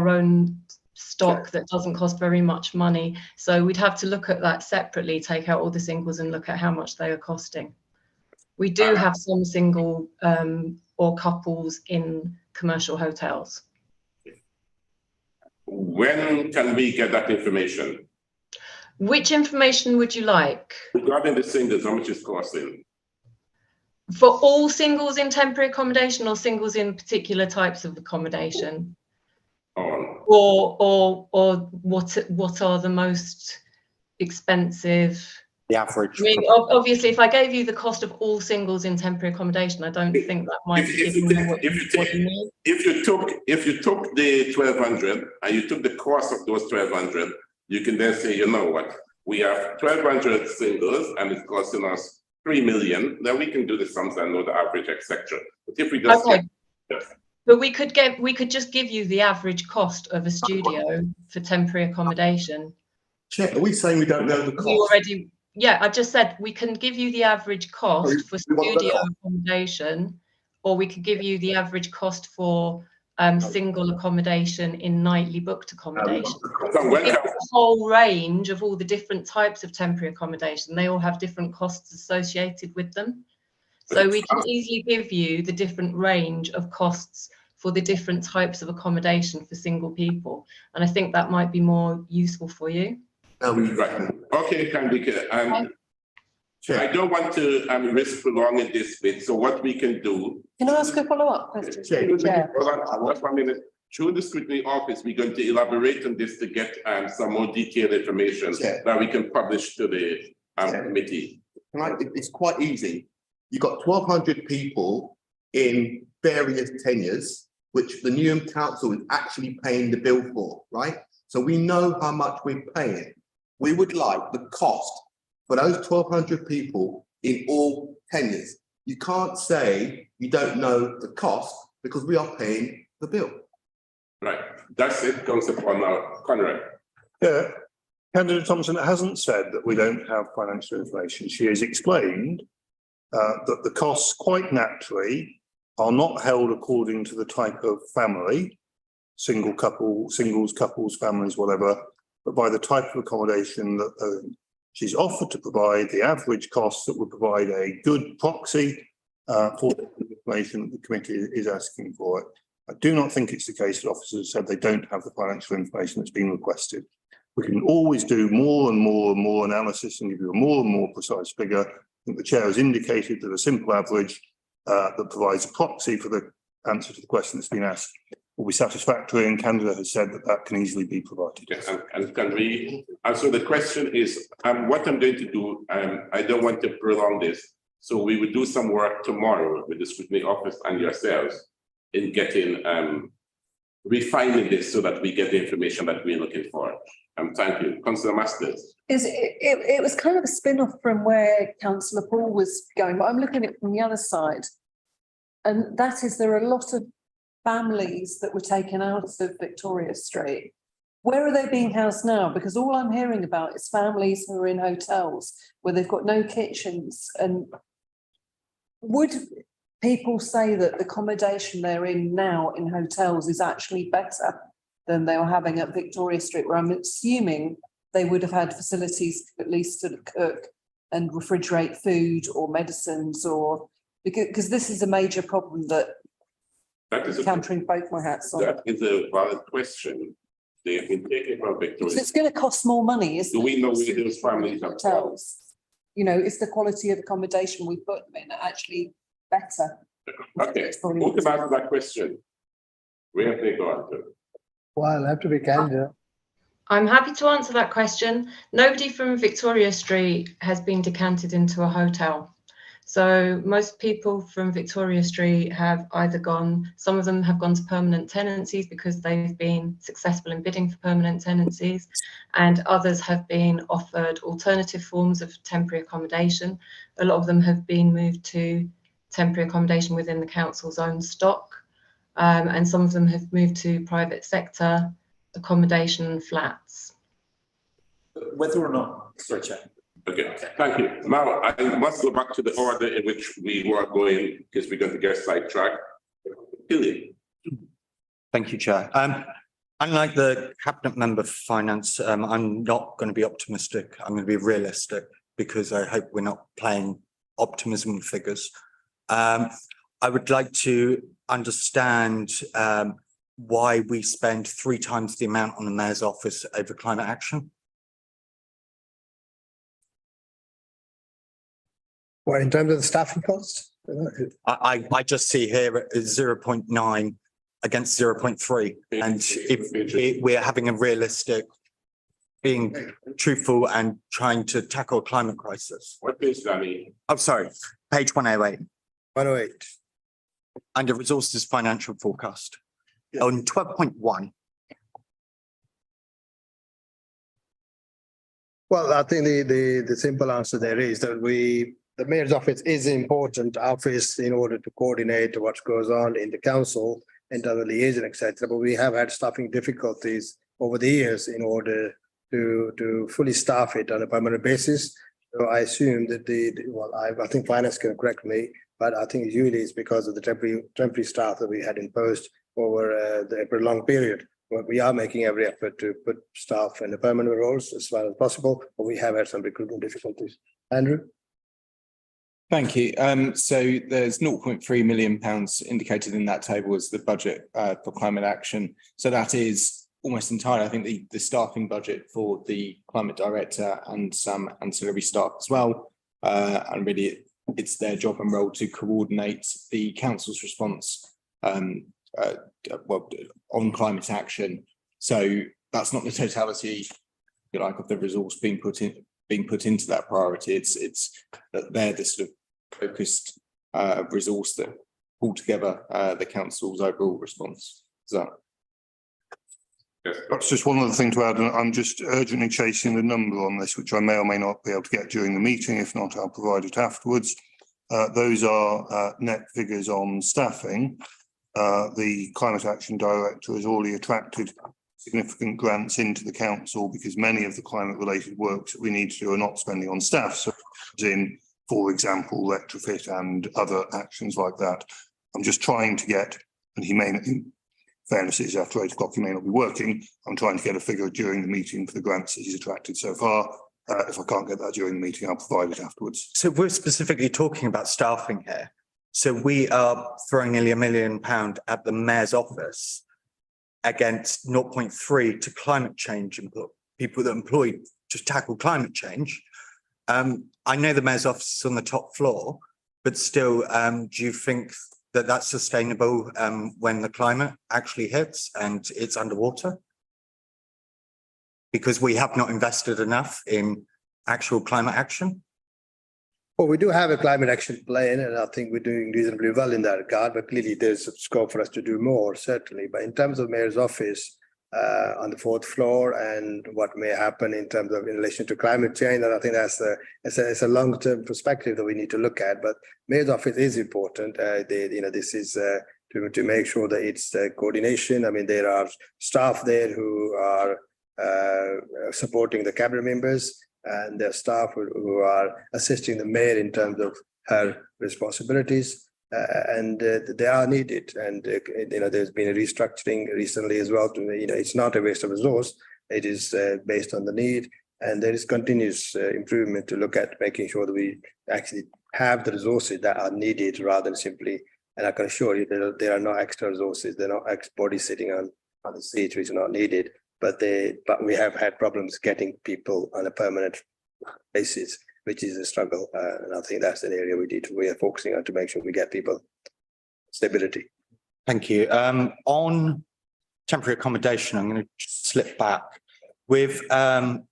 own stock that doesn't cost very much money. So we'd have to look at that separately, take out all the singles and look at how much they are costing. We do have some single or couples in commercial hotels. When can we get that information? Which information would you like? Regarding the singles, how much is costing? For all singles in temporary accommodation or singles in particular types of accommodation? Or what are the most expensive? The average. I mean, obviously, if I gave you the cost of all singles in temporary accommodation, I don't think that might be giving you what you need. If you took the 1,200 and you took the cost of those 1,200, you can then say, you know what, we have 1,200 singles and it's costing us 3 million. Then we can do the sums and know the average, etc. But if we just but we could just give you the average cost of a studio for temporary accommodation. Are we saying we don't know the cost? Yeah, I just said we can give you the average cost for studio accommodation, or we could give you the average cost for single accommodation in nightly booked accommodation. The whole range of all the different types of temporary accommodation, they all have different costs associated with them. So we can easily give you the different range of costs for the different types of accommodation for single people. And I think that might be more useful for you. Okay, Kandika. I don't want to risk prolonging this bit. So what we can do. Can I ask a follow-up question? Just 1 minute. Through the scrutiny office, we're going to elaborate on this to get some more detailed information that we can publish to the committee. It's quite easy. You've got 1,200 people in various tenures, which the Newham Council is actually paying the bill for, right? So we know how much we're paying. We would like the cost for those 1,200 people in all tenures. You can't say you don't know the cost because we are paying the bill. Right, that's it, Councillor Conrad. Yeah, Candidate Thompson hasn't said that we don't have financial information. She has explained that the costs quite naturally are not held according to the type of family, single couple, singles, couples, families, whatever, but by the type of accommodation that she's offered to provide, the average cost that would provide a good proxy for the information that the committee is asking for it. I do not think it's the case that officers said they don't have the financial information that's been requested. We can always do more and more and more analysis and give you a more and more precise figure. I think the chair has indicated that a simple average that provides a proxy for the answer to the question that's been asked will be satisfactory, and Canada has said that that can easily be provided. Yes, and can we, so the question is, what I'm going to do, I don't want to prolong this, so we will do some work tomorrow with the scrutiny office and yourselves in getting, refining this so that we get the information that we're looking for. Thank you. Councillor Masters. It was kind of a spin-off from where Councillor Paul was going, but I'm looking at it from the other side. And that is, there are a lot of families that were taken out of Victoria Street. Where are they being housed now? Because all I'm hearing about is families who are in hotels where they've got no kitchens. And would people say that the accommodation they're in now in hotels is actually better than they were having at Victoria Street, where I'm assuming they would have had facilities at least to cook and refrigerate food or medicines, or because this is a major problem that is countering both my hats on. That is a valid question. They have been taken from Victoria. So it's going to cost more money, isn't it? Do we know where those families are from? Hotels. You know, is the quality of accommodation we put them in actually better? Okay, what about that question? Where have they gone to? Well, I'll have to be candid. I'm happy to answer that question. Nobody from Victoria Street has been decanted into a hotel. So most people from Victoria Street have either gone, some of them have gone to permanent tenancies because they've been successful in bidding for permanent tenancies, and others have been offered alternative forms of temporary accommodation. A lot of them have been moved to temporary accommodation within the council's own stock, and some of them have moved to private sector accommodation flats. Whether or not, sorry, Chair. Okay, thank you. Now, I must go back to the order in which we were going because we're going to get sidetracked. Billy. Thank you, Chair. Unlike the Cabinet Member for Finance, I'm not going to be optimistic. I'm going to be realistic because I hope we're not playing optimism figures. I would like to understand why we spend 3 times the amount on the Mayor's office over climate action. Well, in terms of the staffing costs? I just see here 0.9 against 0.3. And if we're having a realistic, being truthful and trying to tackle a climate crisis. What page, Danny? Oh, sorry, page 108. 108. Under resources financial forecast. Yeah. On 12.1. Well, I think the simple answer there is that the Mayor's office is an important office in order to coordinate what goes on in the council and other liaison, etc. But we have had staffing difficulties over the years in order to fully staff it on a permanent basis. So I assume that I think finance can correct me, but I think usually it's because of the temporary staff that we had imposed over the long period. But we are making every effort to put staff in the permanent roles as far as possible, but we have had some recruitment difficulties. Andrew? Thank you. So there's £0.3 million indicated in that table as the budget for climate action. So that is almost entirely, I think, the staffing budget for the climate director and some ancillary staff as well. And really, it's their job and role to coordinate the council's response on climate action. So that's not the totality, if you like, of the resource being put into that priority. It's that they're the sort of focused resource that pull together the council's overall response. So Yes. That's just one other thing to add, and I'm just urgently chasing the number on this, which I may or may not be able to get during the meeting. If not, I'll provide it afterwards. Those are net figures on staffing. The Climate Action Director has already attracted significant grants into the council because many of the climate related works that we need to do are not spending on staff. So in, for example, retrofit and other actions like that. I'm just trying to get, and he may, in fairness, it's after 8 o'clock, he may not be working. I'm trying to get a figure during the meeting for the grants that he's attracted so far. If I can't get that during the meeting, I'll provide it afterwards. So we're specifically talking about staffing here. So we are throwing nearly £1 million at the mayor's office against 0.3 to climate change and people that are employed to tackle climate change. I know the mayor's office is on the top floor, but still, do you think that that's sustainable when the climate actually hits and it's underwater? Because we have not invested enough in actual climate action. Well, we do have a climate action plan, and I think we're doing reasonably well in that regard, but clearly there's scope for us to do more, certainly. But in terms of mayor's office on the 4th floor and what may happen in terms of in relation to climate change, and I think it's a long-term perspective that we need to look at. But mayor's office is important. This is to make sure that it's coordination. I mean, there are staff there who are supporting the cabinet members, and their staff who are assisting the mayor in terms of her responsibilities, and they are needed. And there's been a restructuring recently as well. It's not a waste of resource. It is based on the need, and there is continuous improvement to look at making sure that we actually have the resources that are needed rather than simply. And I can assure you that there are no extra resources. There are no extra bodies sitting on the seats which are not needed. But we have had problems getting people on a permanent basis, which is a struggle. And I think that's an area we are focusing on to make sure we get people stability. Thank you. On temporary accommodation, I'm going to slip back with, can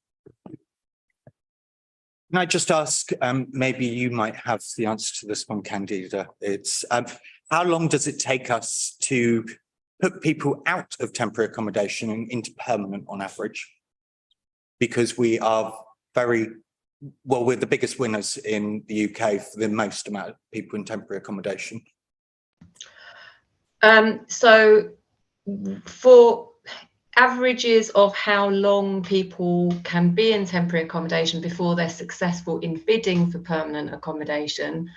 I just ask, maybe you might have the answer to this one, Candida. It's how long does it take us to put people out of temporary accommodation and into permanent on average? Because we are we're the biggest winners in the UK for the most amount of people in temporary accommodation. So for averages of how long people can be in temporary accommodation before they're successful in bidding for permanent accommodation,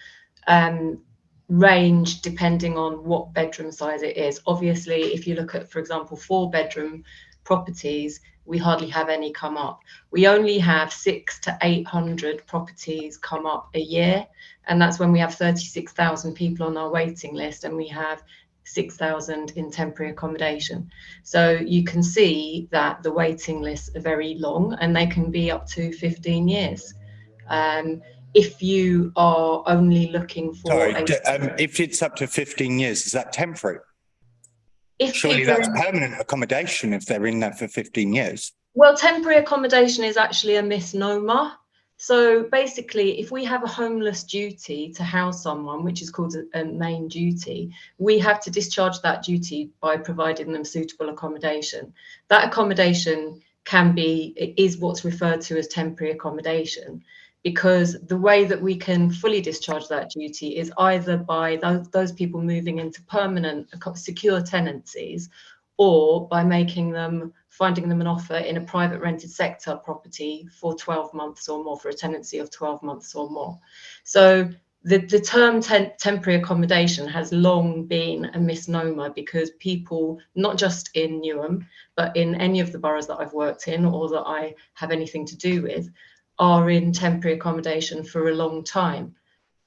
range depending on what bedroom size it is. Obviously, if you look at, for example, 4-bedroom properties, we hardly have any come up. We only have 600 to 800 properties come up a year, and that's when we have 36,000 people on our waiting list and we have 6,000 in temporary accommodation. So you can see that the waiting lists are very long, and they can be up to 15 years. If you are only looking for if it's up to 15 years, is that temporary? Surely that's permanent accommodation if they're in there for 15 years. Well, temporary accommodation is actually a misnomer. So basically, if we have a homeless duty to house someone, which is called a main duty, we have to discharge that duty by providing them suitable accommodation. That accommodation is what's referred to as temporary accommodation, because the way that we can fully discharge that duty is either by those people moving into permanent secure tenancies, or by finding them an offer in a private rented sector property for 12 months or more, for a tenancy of 12 months or more. So the term temporary accommodation has long been a misnomer, because people, not just in Newham, but in any of the boroughs that I've worked in or that I have anything to do with, are in temporary accommodation for a long time.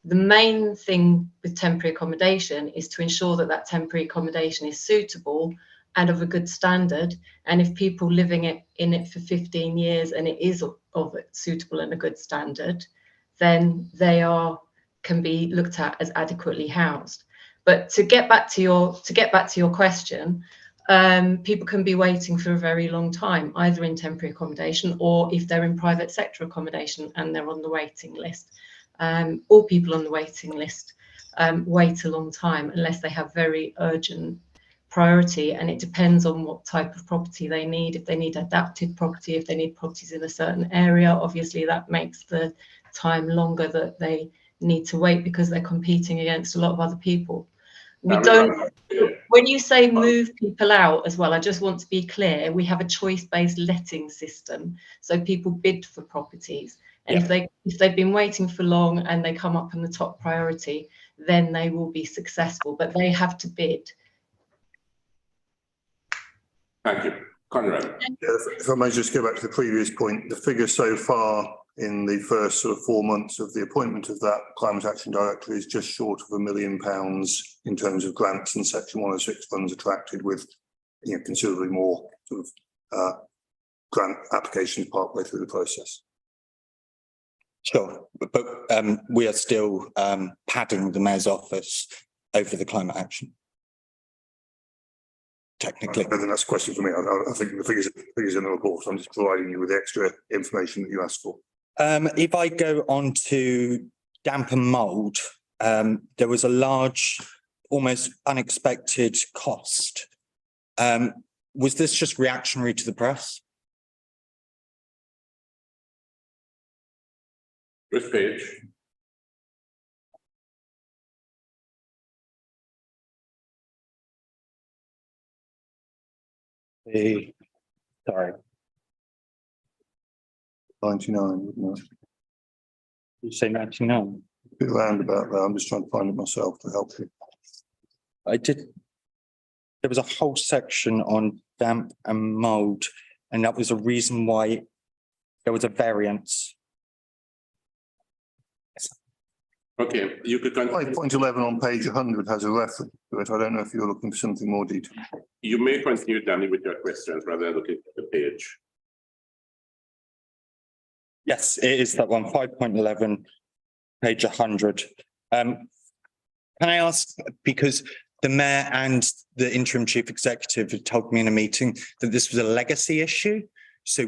The main thing with temporary accommodation is to ensure that that temporary accommodation is suitable and of a good standard. And if people living in it for 15 years and it is of suitable and a good standard, then they can be looked at as adequately housed. But to get back to your question, people can be waiting for a very long time, either in temporary accommodation or if they're in private sector accommodation and they're on the waiting list. All people on the waiting list wait a long time unless they have very urgent priority, and it depends on what type of property they need. If they need adapted property, if they need properties in a certain area, obviously that makes the time longer that they need to wait because they're competing against a lot of other people. We don't, when you say move people out as well, I just want to be clear, we have a choice-based letting system. So people bid for properties. And if they've been waiting for long and they come up in the top priority, then they will be successful, but they have to bid. Thank you. Conrad. If I may just go back to the previous point, the figure so far in the first sort of 4 months of the appointment of that Climate Action Director is just short of £1 million in terms of grants and Section 106 funds attracted, with considerably more sort of grant applications partway through the process. Sure, but we are still padding the Mayor's office over the climate action. Technically. I think that's a question for me. I think the figures in the report, so I'm just providing you with the extra information that you asked for. If I go on to damp and mould, there was a large, almost unexpected cost. Was this just reactionary to the press? Which page? Sorry. 99, wouldn't it? You say 99? A bit roundabout there. I'm just trying to find it myself to help you. I did. There was a whole section on damp and mould, and that was a reason why there was a variance. Okay, you could continue. Point 11 on page 100 has a reference to it. I don't know if you're looking for something more detailed. You may continue, Danny, with your questions rather than looking at the page. Yes, it is that one, 5.11, page 100. Can I ask, because the Mayor and the interim chief executive had told me in a meeting that this was a legacy issue. So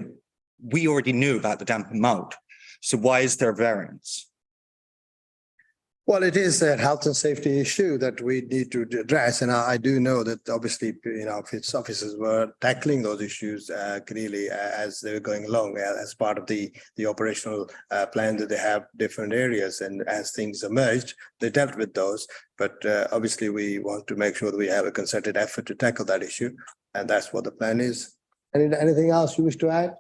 we already knew about the damp and mould. So why is there a variance? Well, it is a health and safety issue that we need to address, and I do know that obviously, its officers were tackling those issues clearly as they were going along as part of the operational plan that they have different areas, and as things emerged, they dealt with those. But obviously, we want to make sure that we have a concerted effort to tackle that issue, and that's what the plan is. Anything else you wish to add?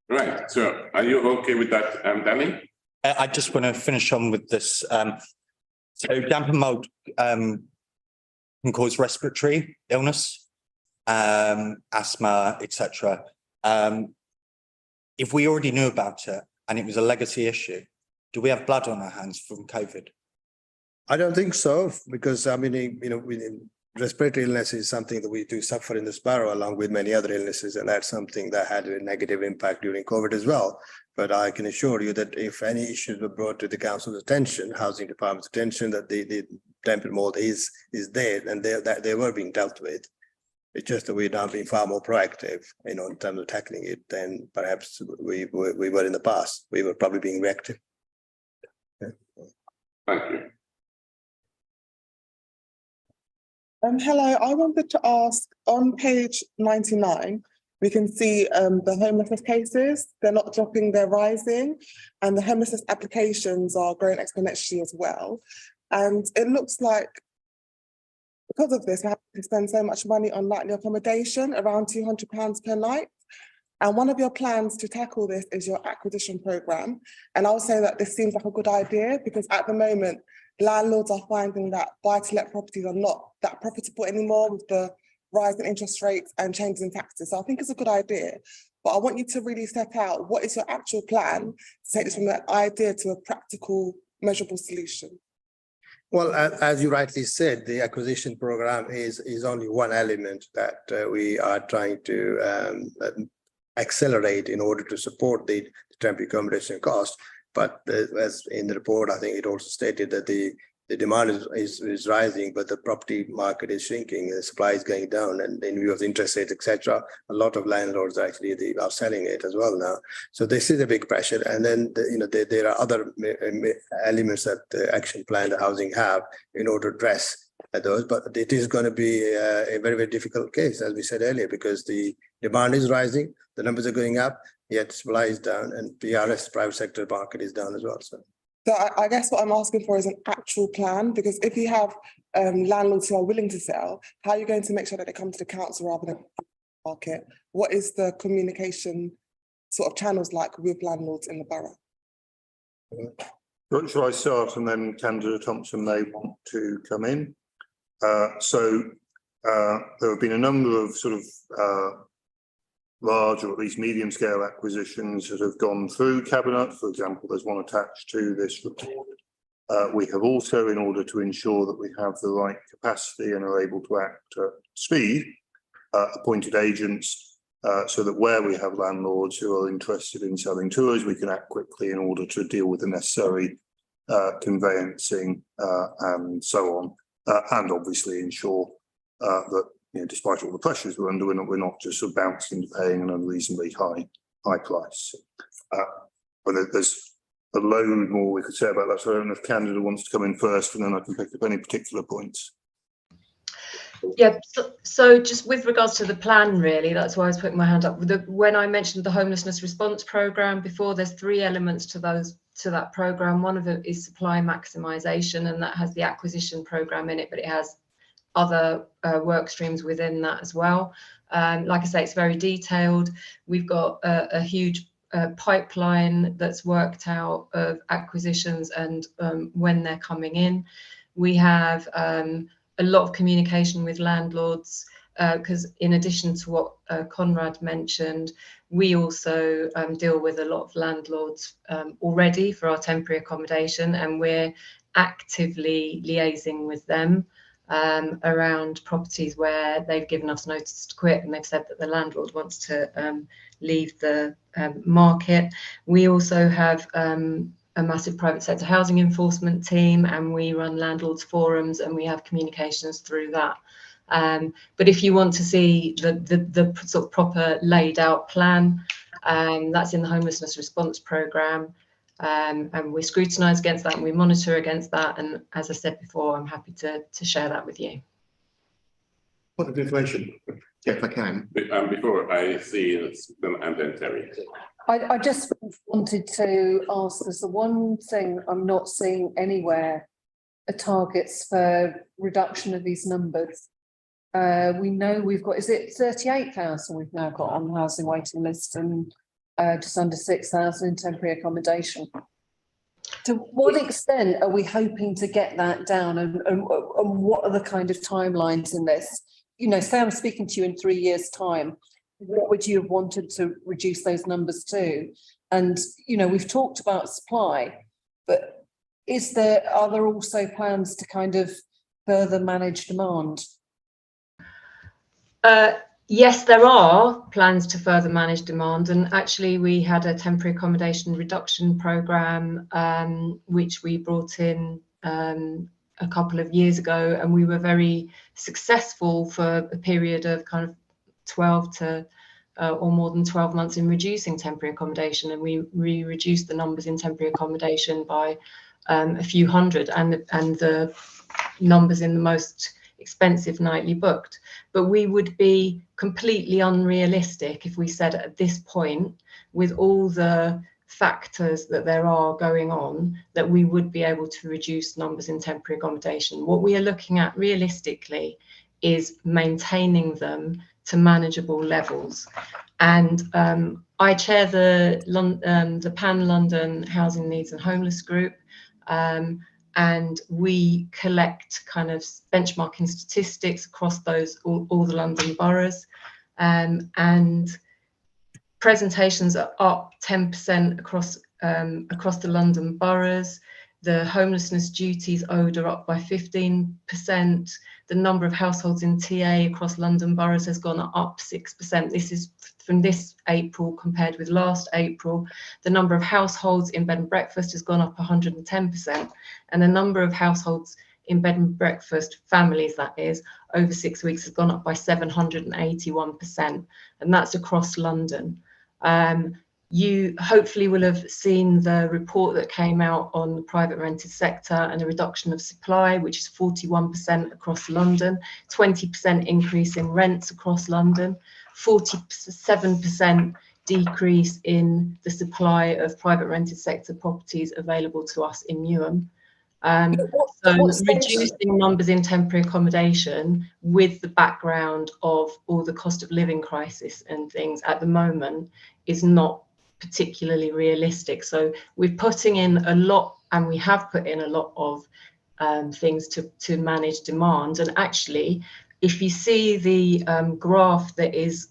Right. So, are you okay with that, Danny? I just want to finish on with this. So damp and mould can cause respiratory illness, asthma, etc. If we already knew about it and it was a legacy issue, do we have blood on our hands from COVID? I don't think so, because respiratory illness is something that we do suffer in the Sparrow along with many other illnesses, and that's something that had a negative impact during COVID as well. But I can assure you that if any issues were brought to the council's attention, housing department's attention, that the damp and mold is there, and they were being dealt with. It's just that we're now being far more proactive, in terms of tackling it than perhaps we were in the past. We were probably being reactive. Yeah. Thank you. Hello, I wanted to ask, on page 99, we can see the homelessness cases, they're not dropping, they're rising, and the homelessness applications are growing exponentially as well. And it looks like because of this, we have to spend so much money on nightly accommodation, around £200 per night. And one of your plans to tackle this is your acquisition programme. And I would say that this seems like a good idea, because at the moment, landlords are finding that buy-to-let properties are not that profitable anymore with the rise in interest rates and changes in taxes. So I think it's a good idea, but I want you to really set out what is your actual plan to take this from that idea to a practical, measurable solution. Well, as you rightly said, the acquisition program is only one element that we are trying to accelerate in order to support the temporary accommodation cost. But as in the report, I think it also stated that the demand is rising, but the property market is shrinking, the supply is going down, and in view of the interest rates, etc., a lot of landlords actually are selling it as well now. So this is a big pressure. And then there are other elements that the action plan, the housing have, in order to address at those, but it is going to be a very, very difficult case, as we said earlier, because the demand is rising, the numbers are going up, yet supply is down, and PRS, private sector market, is down as well. So I guess what I'm asking for is an actual plan, because if you have landlords who are willing to sell, how are you going to make sure that they come to the council rather than the market? What is the communication sort of channels like with landlords in the borough? Shall I start, and then Candida Thompson may want to come in? There have been a number of sort of large or at least medium scale acquisitions that have gone through Cabinet. For example, there's one attached to this report. We have also, in order to ensure that we have the right capacity and are able to act at speed, appointed agents so that where we have landlords who are interested in selling to us, we can act quickly in order to deal with the necessary conveyancing and so on, and obviously ensure that, you know, despite all the pressures we're under, we're not just sort of bouncing into paying an unreasonably high price. But there's a load more we could say about that. So I don't know if Candida wants to come in first, and then I can pick up any particular points. Yeah, so just with regards to the plan, really, that's why I was putting my hand up. When I mentioned the homelessness response programme before, there's 3 elements to that programme. One of it is supply maximisation, and that has the acquisition programme in it, but it has other work streams within that as well. Like I say, it's very detailed. We've got a huge pipeline that's worked out of acquisitions and when they're coming in. We have a lot of communication with landlords, because in addition to what Conrad mentioned, we also deal with a lot of landlords already for our temporary accommodation, and we're actively liaising with them around properties where they've given us notice to quit and they've said that the landlord wants to leave the market. We also have a massive private sector housing enforcement team, and we run landlords forums, and we have communications through that. But if you want to see the sort of proper laid out plan, that's in the homelessness response programme, and we scrutinise against that and we monitor against that. And as I said before, I'm happy to share that with you. Point of information, yeah, if I can. Before I see them, and then Terry. I just wanted to ask, there's the one thing I'm not seeing anywhere are targets for reduction of these numbers. We know we've got, is it 38,000 we've now got on the housing waiting list, and just under 6,000 in temporary accommodation. To what extent are we hoping to get that down, and what are the kind of timelines in this? You know, say I'm speaking to you in 3 years' time, what would you have wanted to reduce those numbers to? And, you know, we've talked about supply, but are there also plans to kind of further manage demand? Yes, there are plans to further manage demand, and actually we had a temporary accommodation reduction programme which we brought in a couple of years ago, and we were very successful for a period of kind of 12 to or more than 12 months in reducing temporary accommodation, and we reduced the numbers in temporary accommodation by a few hundred, and the numbers in the most expensive nightly booked. But we would be completely unrealistic if we said at this point, with all the factors that there are going on, that we would be able to reduce numbers in temporary accommodation. What we are looking at realistically is maintaining them to manageable levels. And I chair the Pan London Housing Needs and Homeless Group, and we collect kind of benchmarking statistics across all the London boroughs, and presentations are up 10% across the London boroughs. The homelessness duties owed are up by 15%. The number of households in TA across London boroughs has gone up 6%. This is from this April compared with last April. The number of households in bed and breakfast has gone up 110%. And the number of households in bed and breakfast, families that is, over 6 weeks has gone up by 781%. And that's across London. You hopefully will have seen the report that came out on the private rented sector and the reduction of supply, which is 41% across London, 20% increase in rents across London, 47% decrease in the supply of private rented sector properties available to us in Newham. So reducing numbers in temporary accommodation with the background of all the cost of living crisis and things at the moment is not particularly realistic. So we're putting in a lot, and we have put in a lot of things to manage demand. And actually, if you see the graph that is,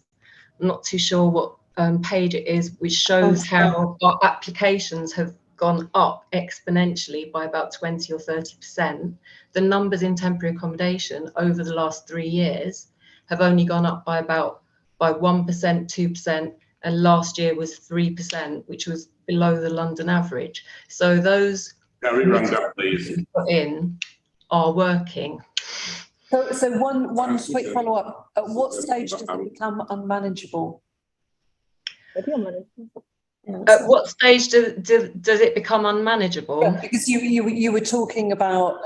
I'm not too sure what page it is, which shows how our applications have gone up exponentially by about 20 or 30%. The numbers in temporary accommodation over the last 3 years have only gone up by 1%, 2%, and last year was 3%, which was below the London average. So those put in are working. So one quick follow up. At what stage does it become unmanageable? At what stage does it become unmanageable? Yeah, because you were talking about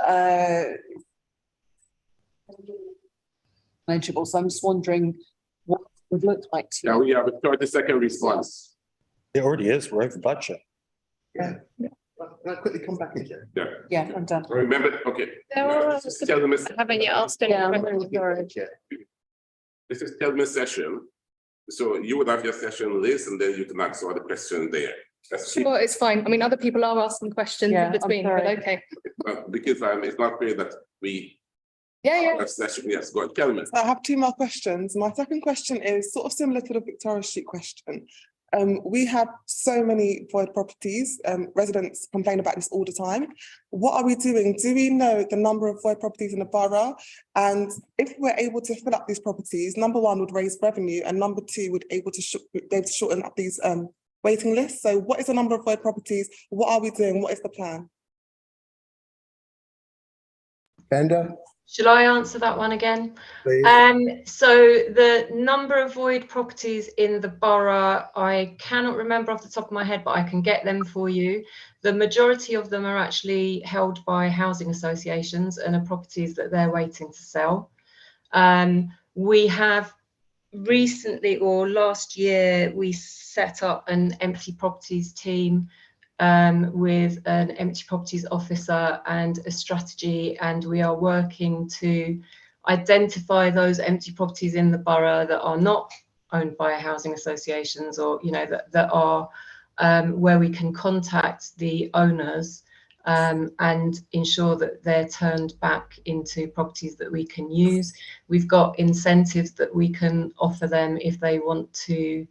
manageable, so I'm just wondering what it would look like to you. Yeah, we have a 30-second response. It already is, we're over budget. Yeah. Can I quickly come back again? Yeah. Yeah, I'm done. Remember, okay. Haven't you asked any questions? This is tell me session. So you would have your session list and then you can ask all the questions there. Sure, it's fine. I mean, other people are asking questions in between, but okay. Because it's not fair that we. Session. Yes, go on, tell me. I have 2 more questions. My second question is sort of similar to the Victoria Street question. We have so many void properties. Residents complain about this all the time. What are we doing? Do we know the number of void properties in the borough? And if we're able to fill up these properties, number 1 would raise revenue, and number 2 would be able to shorten up these waiting lists. So what is the number of void properties? What are we doing? What is the plan? Brenda? Shall I answer that one again? Please. So the number of void properties in the borough, I cannot remember off the top of my head, but I can get them for you. The majority of them are actually held by housing associations and are properties that they're waiting to sell. We have recently, or last year, we set up an empty properties team with an empty properties officer and a strategy, and we are working to identify those empty properties in the borough that are not owned by housing associations, or that are where we can contact the owners and ensure that they're turned back into properties that we can use. We've got incentives that we can offer them if they want to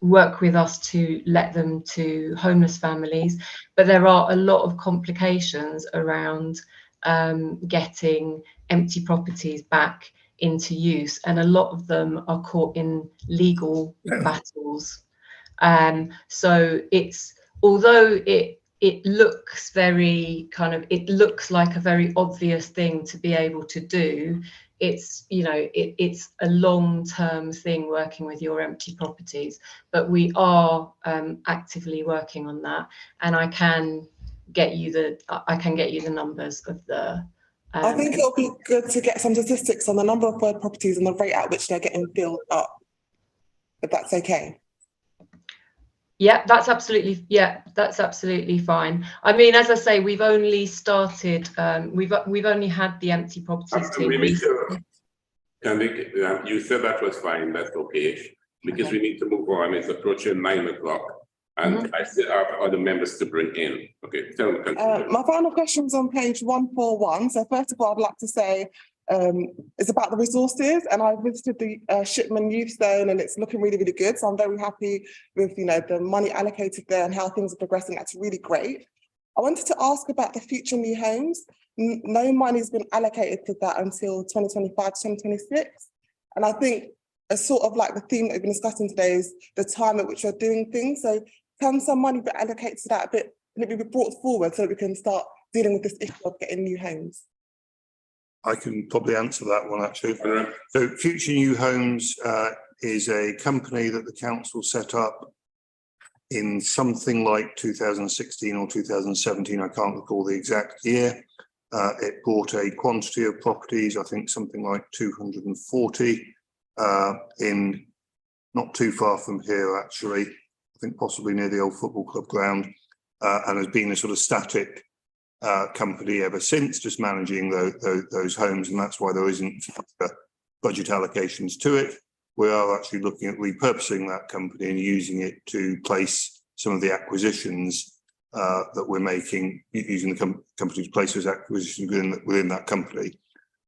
work with us to let them to homeless families, but there are a lot of complications around getting empty properties back into use, and a lot of them are caught in legal battles. So it's, although it looks very it looks like a very obvious thing to be able to do, it's it's a long-term thing working with your empty properties, but we are actively working on that, and I can get you the numbers of the I think it'll be good to get some statistics on the number of void properties and the rate at which they're getting filled up, if that's okay. Yeah, that's absolutely fine. I mean, as I say, we've only started. We've only had the empty properties team. You said that was fine. That's okay, because we need to move on. It's approaching 9 o'clock, and I still have other members to bring in. Okay, tell me. My final question is on page 141. So first of all, I'd like to say it's about the resources, and I visited the Shipman Youth Zone, and it's looking really, really good. So I'm very happy with the money allocated there and how things are progressing. That's really great. I wanted to ask about the future new homes. No money's been allocated to that until 2025, 2026. And I think a sort of like the theme that we've been discussing today is the time at which we're doing things. So can some money be allocated to that a bit, and it be brought forward so that we can start dealing with this issue of getting new homes? I can probably answer that one, actually. So future new homes is a company that the council set up in something like 2016 or 2017. I can't recall the exact year. It bought a quantity of properties, I think something like 240 in not too far from here, actually. I think possibly near the old football club ground, and has been a sort of static company ever since, just managing those homes, and that's why there isn't budget allocations to it. We are actually looking at repurposing that company and using it to place some of the acquisitions that we're making, using the company's places acquisitions within that company.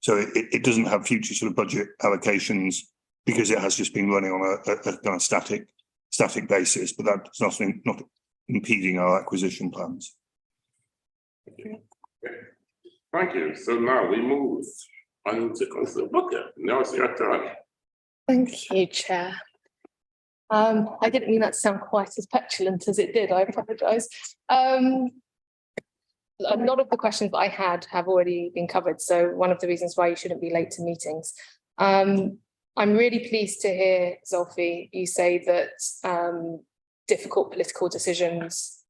So it doesn't have future sort of budget allocations because it has just been running on a kind of static basis, but that's not impeding our acquisition plans. Thank you. So now we move on to Councillor Booker. Now it's your turn. Thank you, Chair. I didn't mean that to sound quite as petulant as it did. I apologise. A lot of the questions that I had have already been covered. So one of the reasons why you shouldn't be late to meetings. I'm really pleased to hear, Zolfi, you say that difficult political decisions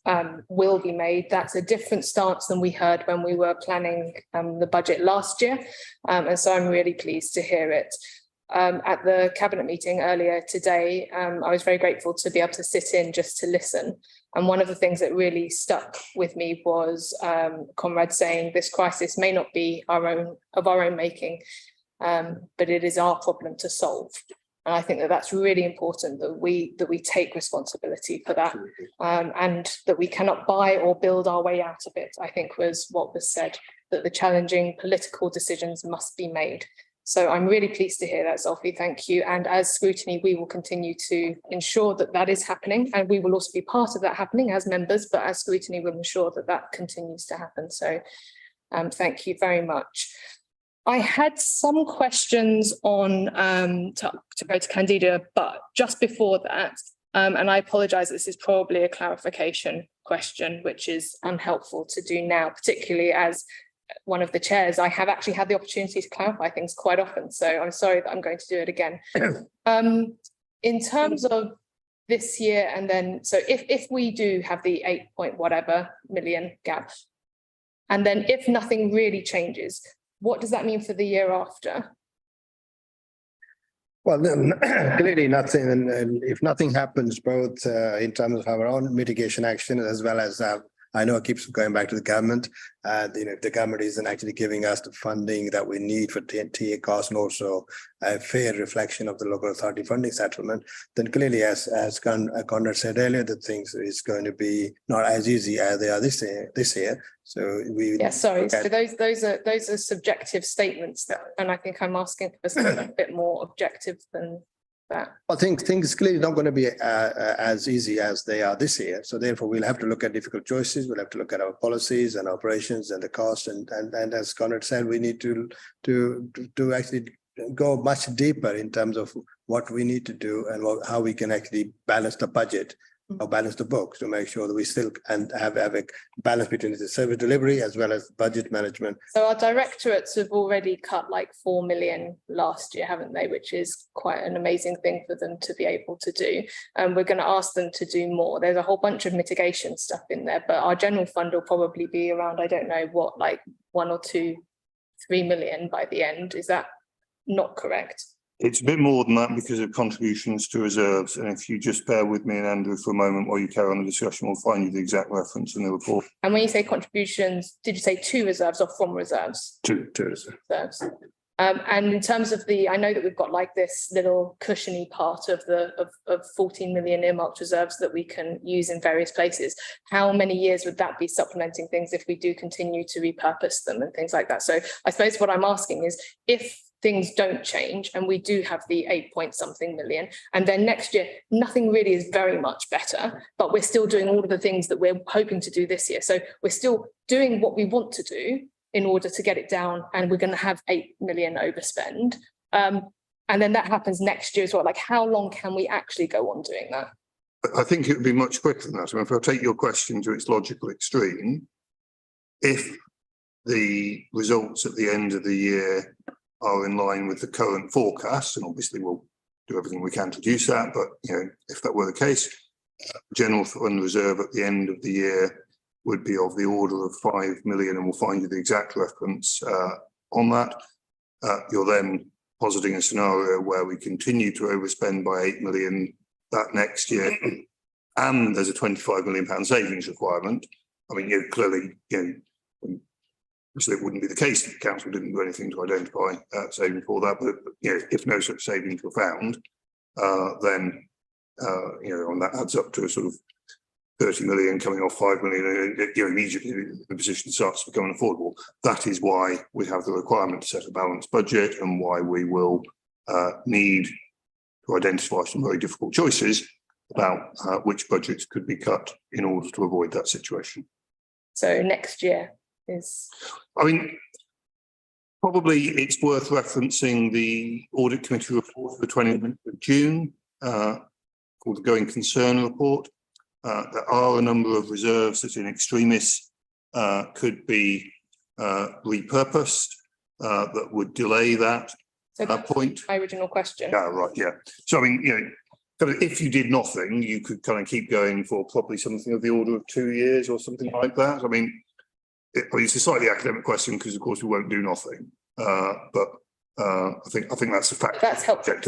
will be made. That's a different stance than we heard when we were planning the budget last year. And so I'm really pleased to hear it. At the cabinet meeting earlier today, I was very grateful to be able to sit in just to listen. And one of the things that really stuck with me was Conrad saying this crisis may not be of our own making, but it is our problem to solve. And I think that that's really important that we take responsibility for that, and that we cannot buy or build our way out of it, I think was what was said, that the challenging political decisions must be made. So I'm really pleased to hear that, Zolfi. Thank you. And as Scrutiny, we will continue to ensure that that is happening, and we will also be part of that happening as members, but as Scrutiny will ensure that that continues to happen. So thank you very much. I had some questions on to go to Candida, but just before that, and I apologise, this is probably a clarification question, which is unhelpful to do now, particularly as one of the chairs. I have actually had the opportunity to clarify things quite often, so I'm sorry that I'm going to do it again. In terms of this year, and then, so if we do have the 8 million gap, and then if nothing really changes, what does that mean for the year after? Well, clearly nothing, and if nothing happens, both in terms of our own mitigation action as well as I know it keeps going back to the government. If the government isn't actually giving us the funding that we need for TA costs and also a fair reflection of the local authority funding settlement, then clearly, as Conrad said earlier, that things is going to be not as easy as they are this year. So we sorry. So those are subjective statements, and I think I'm asking for something a bit more objective than that. I think things clearly not going to be as easy as they are this year. So therefore, we'll have to look at difficult choices. We'll have to look at our policies and operations and the cost. And as Conrad said, we need to actually go much deeper in terms of what we need to do and how we can actually balance the budget or balance the books to make sure that we still have a balance between the service delivery as well as budget management. So our directorates have already cut like 4 million last year, haven't they? Which is quite an amazing thing for them to be able to do. And we're going to ask them to do more. There's a whole bunch of mitigation stuff in there, but our general fund will probably be around, I don't know what, like 1 or 2, 3 million by the end. Is that not correct? It's a bit more than that because of contributions to reserves. And if you just bear with me and Andrew for a moment while you carry on the discussion, we'll find you the exact reference in the report. And when you say contributions, did you say to reserves or from reserves? To reserves. And in terms of I know that we've got like this little cushiony part of 14 million earmarked reserves that we can use in various places. How many years would that be supplementing things if we do continue to repurpose them and things like that? So I suppose what I'm asking is, if things don't change and we do have the 8-point-something million, and then next year nothing really is very much better, but we're still doing all of the things that we're hoping to do this year. So we're still doing what we want to do in order to get it down, and we're going to have 8 million overspend. And then that happens next year as well. Like, how long can we actually go on doing that? I think it would be much quicker than that. I mean, if I take your question to its logical extreme, if the results at the end of the year are in line with the current forecast, and obviously we'll do everything we can to reduce that, but if that were the case, general fund reserve at the end of the year would be of the order of 5 million, and we'll find you the exact reference on that. You're then positing a scenario where we continue to overspend by 8 million that next year, and there's a 25 million pound savings requirement. I mean, clearly, so it wouldn't be the case if the council didn't do anything to identify savings for that. But if no such savings were found, then and that adds up to a sort of 30 million coming off 5 million, and immediately the position starts to become unaffordable. That is why we have the requirement to set a balanced budget, and why we will need to identify some very difficult choices about which budgets could be cut in order to avoid that situation. So next year is... I mean, probably it's worth referencing the Audit Committee report for the 20th of June, called the Going Concern Report. There are a number of reserves that in extremis could be repurposed that would delay that point. My original question. Yeah, right, yeah. So, I mean, if you did nothing, you could kind of keep going for probably something of the order of 2 years or something like that. I mean, it's a slightly academic question because, of course, we won't do nothing. But I think that's a fact. That's helpful.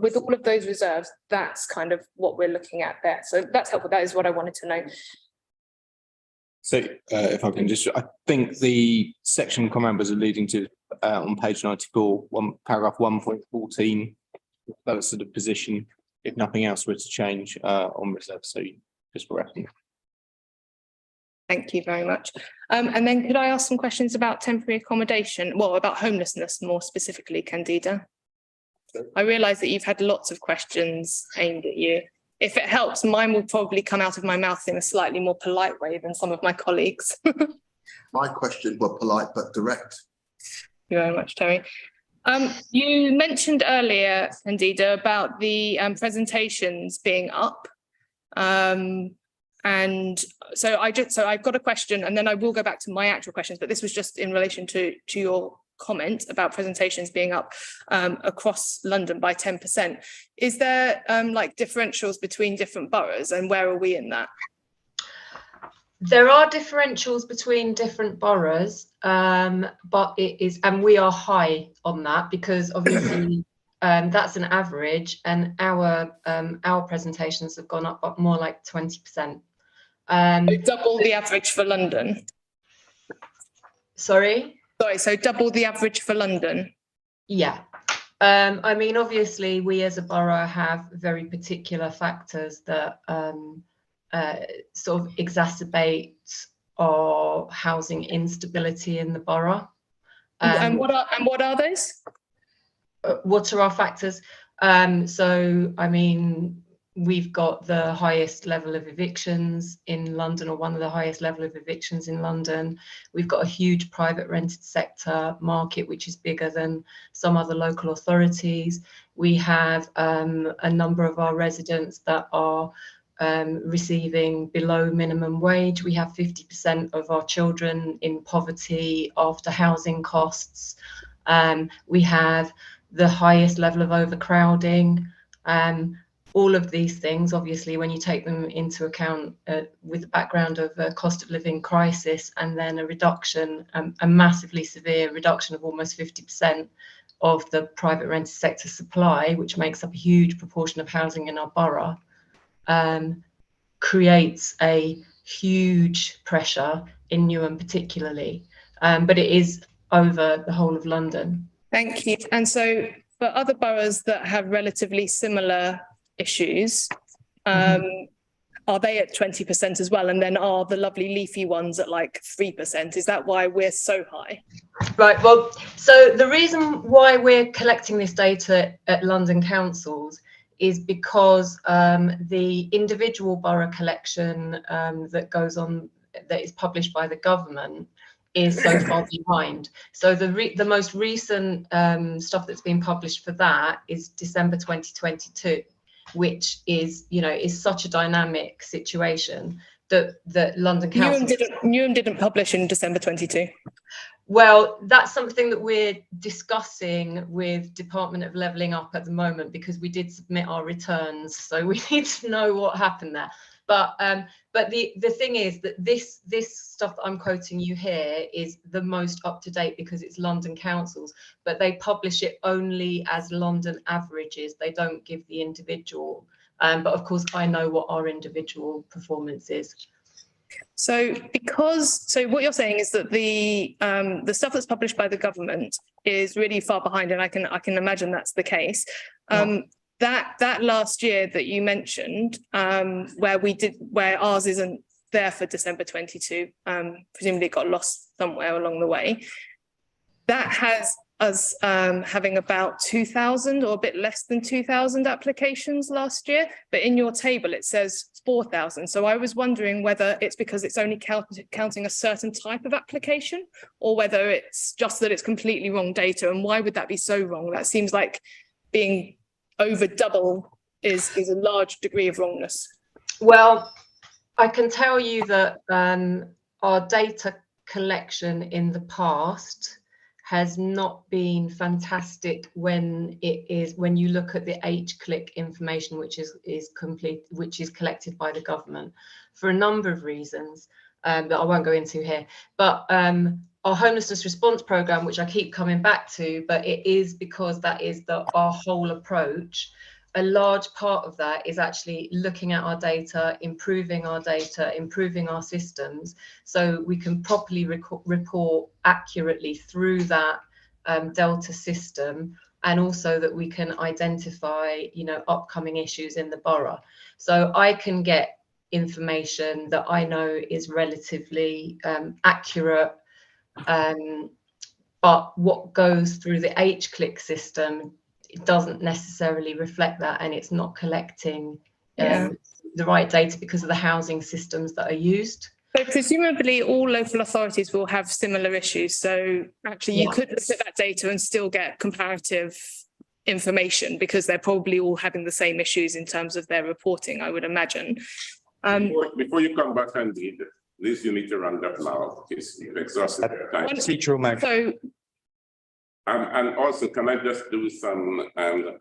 With all of those reserves, that's kind of what we're looking at there. So that's helpful. That is what I wanted to know. So if I can I think the section comment was alluding to on page 94, paragraph 1.14, that was sort of position if nothing else were to change on reserve. So just for reference. Thank you very much. And then could I ask some questions about temporary accommodation? Well, about homelessness more specifically, Candida. I realise that you've had lots of questions aimed at you. If it helps, mine will probably come out of my mouth in a slightly more polite way than some of my colleagues. My questions were polite but direct. Thank you very much, Terry. You mentioned earlier, Candida, about the presentations being up. And so I've got a question, and then I will go back to my actual questions, but this was just in relation to your comment about presentations being up across London by 10%. Is there like differentials between different boroughs, and where are we in that? There are differentials between different boroughs, but it is, and we are high on that because obviously that's an average, and our presentations have gone up more like 20%. Double the average for London. Sorry, so double the average for London. Yeah. I mean, obviously, we as a borough have very particular factors that sort of exacerbate our housing instability in the borough. And what are those? What are our factors? So, I mean, we've got the highest level of evictions in London, or one of the highest level of evictions in London. We've got a huge private rented sector market, which is bigger than some other local authorities. We have a number of our residents that are receiving below minimum wage. We have 50% of our children in poverty after housing costs. We have the highest level of overcrowding. All of these things, obviously, when you take them into account with the background of a cost of living crisis, and then a reduction, a massively severe reduction of almost 50% of the private rented sector supply, which makes up a huge proportion of housing in our borough, creates a huge pressure in Newham particularly, but it is over the whole of London. Thank you. And so for other boroughs that have relatively similar issues, are they at 20% as well? And then are the lovely leafy ones at like 3%? Is that why we're so high? Right, well, so the reason why we're collecting this data at London councils is because the individual borough collection that goes on, that is published by the government, is so far behind. So the most recent stuff that's been published for that is December 2022, which is, you know, is such a dynamic situation that London Council... Newham didn't publish in December 22. Well, that's something that we're discussing with Department of Levelling Up at the moment, because we did submit our returns, so we need to know what happened there. But the thing is that this stuff that I'm quoting you here is the most up to date because it's London councils, but they publish it only as London averages. They don't give the individual. But of course, I know what our individual performance is. So what you're saying is that the stuff that's published by the government is really far behind, and I can imagine that's the case. That last year that you mentioned, where ours isn't there for December 22, presumably it got lost somewhere along the way. That has us having about 2,000 or a bit less than 2,000 applications last year, but in your table it says 4,000. So I was wondering whether it's because it's only counting a certain type of application, or whether it's just that it's completely wrong data. And why would that be so wrong? That seems like being over double is a large degree of wrongness. Well, I can tell you that our data collection in the past has not been fantastic when you look at the H-click information, which is collected by the government, for a number of reasons that I won't go into here. But our homelessness response programme, which I keep coming back to, but it is because that is our whole approach. A large part of that is actually looking at our data, improving our systems, so we can properly report accurately through that Delta system, and also that we can identify, upcoming issues in the borough. So I can get information that I know is relatively accurate, but what goes through the H-click system, it doesn't necessarily reflect that, and it's not collecting the right data because of the housing systems that are used. So presumably all local authorities will have similar issues. So actually you could look at that data and still get comparative information, because they're probably all having the same issues in terms of their reporting, I would imagine. Before you come back, Andy, Liz, you need to run that now. You've exhausted your time. So and also, can I just do some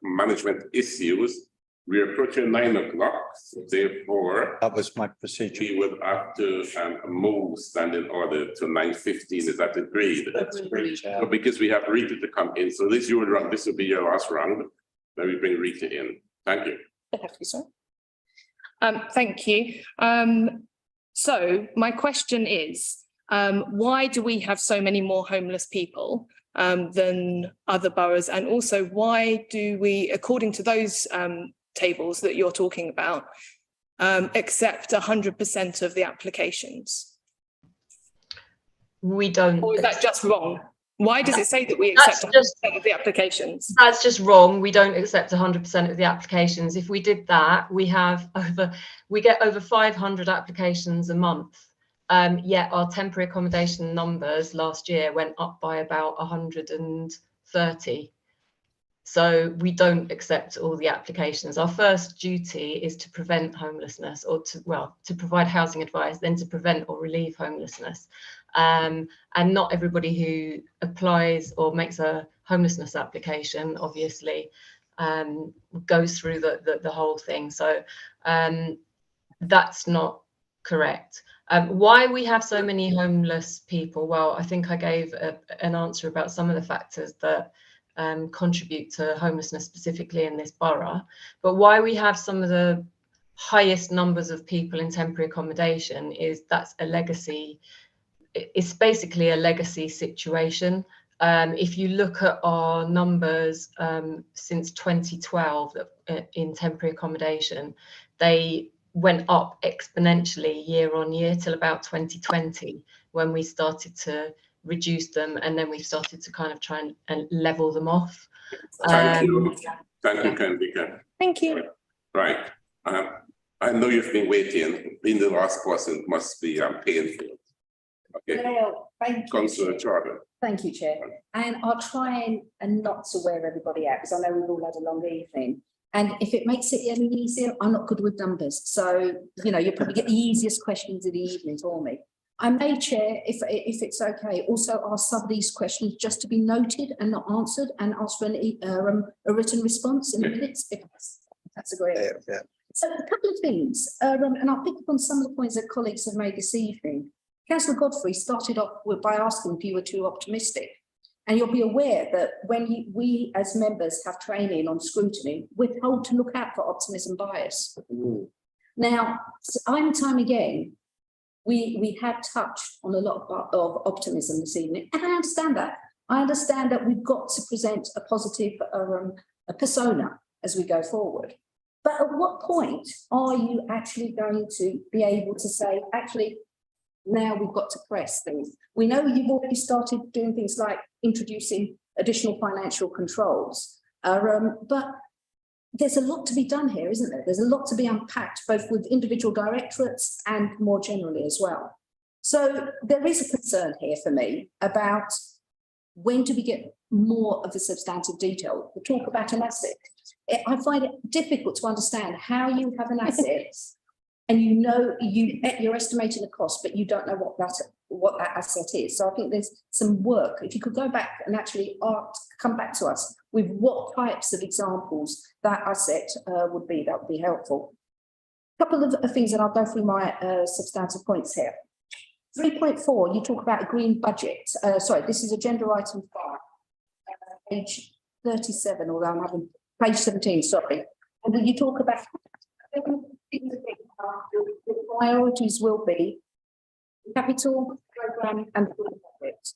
management issues? We're approaching 9 o'clock, so therefore that was my procedure. We would have to move standing order to 9:15. Is that agreed? That's agreed. So because we have Rita to come in, so this will be your last round. Then we bring Rita in. Thank you. Thank you. So my question is, why do we have so many more homeless people than other boroughs? And also, why do we, according to those tables that you're talking about, accept 100% of the applications? We don't. Or is that just wrong? Why does it say that we accept 100% of the applications? That's just wrong. We don't accept 100% of the applications. If we did that, we get over 500 applications a month. Yet our temporary accommodation numbers last year went up by about 130. So we don't accept all the applications. Our first duty is to prevent homelessness, or to provide housing advice, then to prevent or relieve homelessness. And not everybody who applies or makes a homelessness application, obviously, goes through the whole thing. So that's not correct. Why we have so many homeless people? Well, I think I gave an answer about some of the factors that contribute to homelessness specifically in this borough. But why we have some of the highest numbers of people in temporary accommodation is that's a legacy. It's basically a legacy situation. If you look at our numbers since 2012 in temporary accommodation, they went up exponentially year on year till about 2020, when we started to reduce them, and then we started to kind of try and level them off. Thank you, Kandika. Thank you. Right. I know you've been waiting. Being the last person must be painful. Okay. Well, thank you. Councillor Charter. Thank you, Chair. And I'll try and not to wear everybody out, because I know we've all had a long evening. And if it makes it any easier, I'm not good with numbers. So, you'll probably get the easiest questions of the evening for me. I may, Chair, if it's okay, also ask some of these questions just to be noted and not answered, and ask for a written response in the minutes, if that's agreeable. Yeah. So a couple of things, and I'll pick up on some of the points that colleagues have made this evening. Councillor Godfrey started off by asking if you were too optimistic. And you'll be aware that when we as members have training on scrutiny, we're told to look out for optimism bias. Now, time and time again, we have touched on a lot of optimism this evening, and I understand that. I understand that we've got to present a positive a persona as we go forward. But at what point are you actually going to be able to say, actually, now we've got to press things? We know you've already started doing things like introducing additional financial controls, but there's a lot to be done here, isn't there? There's a lot to be unpacked, both with individual directorates and more generally as well. So there is a concern here for me about when do we get more of the substantive detail. We talk about an asset. I find it difficult to understand how you have an asset and you know you're estimating the cost, but you don't know what that asset is. So I think there's some work. If you could go back and actually come back to us with what types of examples that asset would be, that would be helpful. A couple of things, and I'll go through my substantive points here. 3.4, you talk about a green budget. Sorry, this is agenda item 5, page 37, although I'm having page 17, sorry. And then you talk about the priorities will be capital, programme and budget.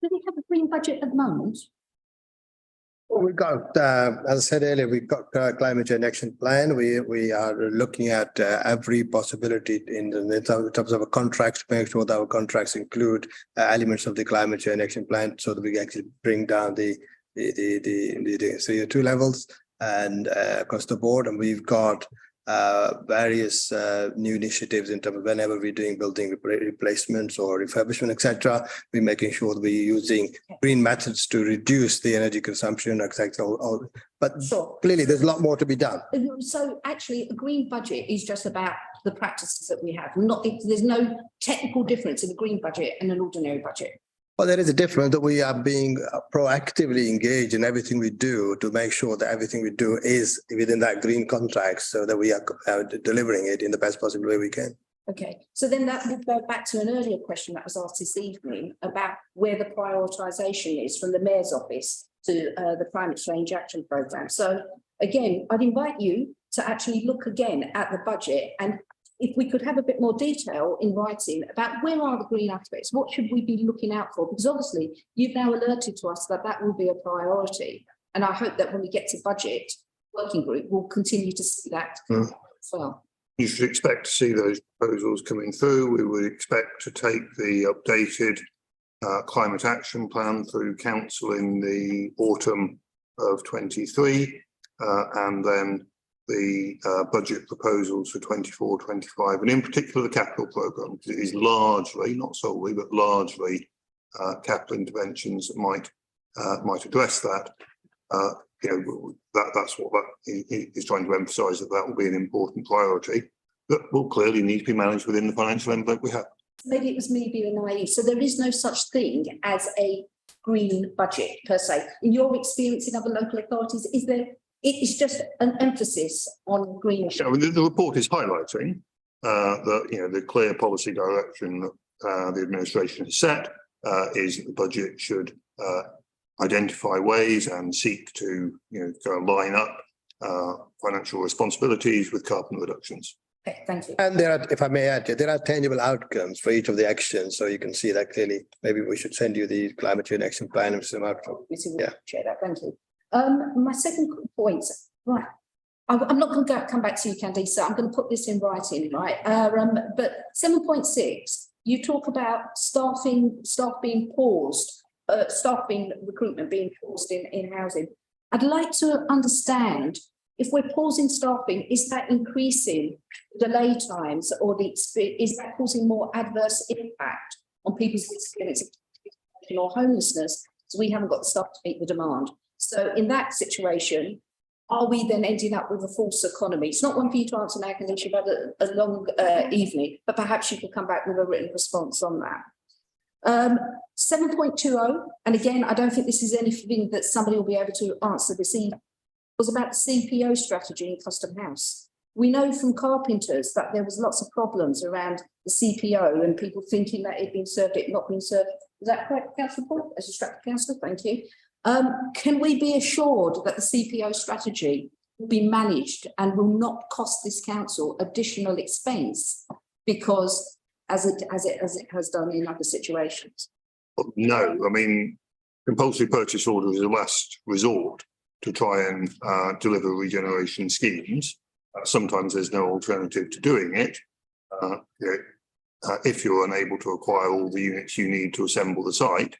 Do we have a green budget at the moment? Well, we've got, as I said earlier, we've got climate change action plan. We are looking at every possibility in terms of a contract to make sure that our contracts include elements of the climate change action plan, so that we actually bring down the CO2 levels and across the board. And we've got various new initiatives in terms of whenever we're doing building replacements or refurbishment, etc. We're making sure that we're using green methods to reduce the energy consumption, etc. But clearly, there's a lot more to be done. So actually, a green budget is just about the practices that we have. There's no technical difference in a green budget and an ordinary budget. Well, there is a difference that we are being proactively engaged in everything we do to make sure that everything we do is within that green contract, so that we are delivering it in the best possible way we can. Okay, so then that would go back to an earlier question that was asked this evening about where the prioritisation is from the Mayor's office to the Climate Change Action Programme. So again, I'd invite you to actually look again at the budget, and if we could have a bit more detail in writing about where are the green aspects, what should we be looking out for? Because obviously you've now alerted to us that that will be a priority. And I hope that when we get to budget working group, we'll continue to see that as well. You should expect to see those proposals coming through. We would expect to take the updated climate action plan through council in the autumn of 23, and then the budget proposals for 24-25, and in particular the capital programme, because it is largely, not solely, but largely capital interventions that might address that. That's what that is trying to emphasise, that will be an important priority that will clearly need to be managed within the financial envelope we have. Maybe it was me being naive. So there is no such thing as a green budget per se. In your experience in other local authorities, is there? It's just an emphasis on green. Yeah, I mean, the report is highlighting that the clear policy direction that the administration has set is that the budget should identify ways and seek to go line up financial responsibilities with carbon reductions. Okay, thank you. And there are, if I may add, there are tangible outcomes for each of the actions, so you can see that clearly. Maybe we should send you the climate change action plan and some outcomes. Yeah, share that. Thank you. My second point, right? I'm not going to come back to you, Candice. I'm going to put this in writing, right? But 7.6, you talk about staff being paused, recruitment being paused in housing. I'd like to understand, if we're pausing staffing, is that increasing delay times, or is that causing more adverse impact on people's experience or homelessness? So we haven't got the staff to meet the demand. So in that situation, are we then ending up with a false economy? It's not one for you to answer now, because you've had a long evening, but perhaps you could come back with a written response on that. 7.20, and again, I don't think this is anything that somebody will be able to answer this evening, was about the CPO strategy in Custom House. We know from carpenters that there was lots of problems around the CPO and people thinking that it'd been served, it not been served. Is that correct, Councillor Paul? As a Stratford councillor, thank you. Can we be assured that the CPO strategy will be managed and will not cost this council additional expense because as it has done in other situations? No, I mean, compulsory purchase order is a last resort to try and deliver regeneration schemes. Sometimes there's no alternative to doing it. If you're unable to acquire all the units you need to assemble the site,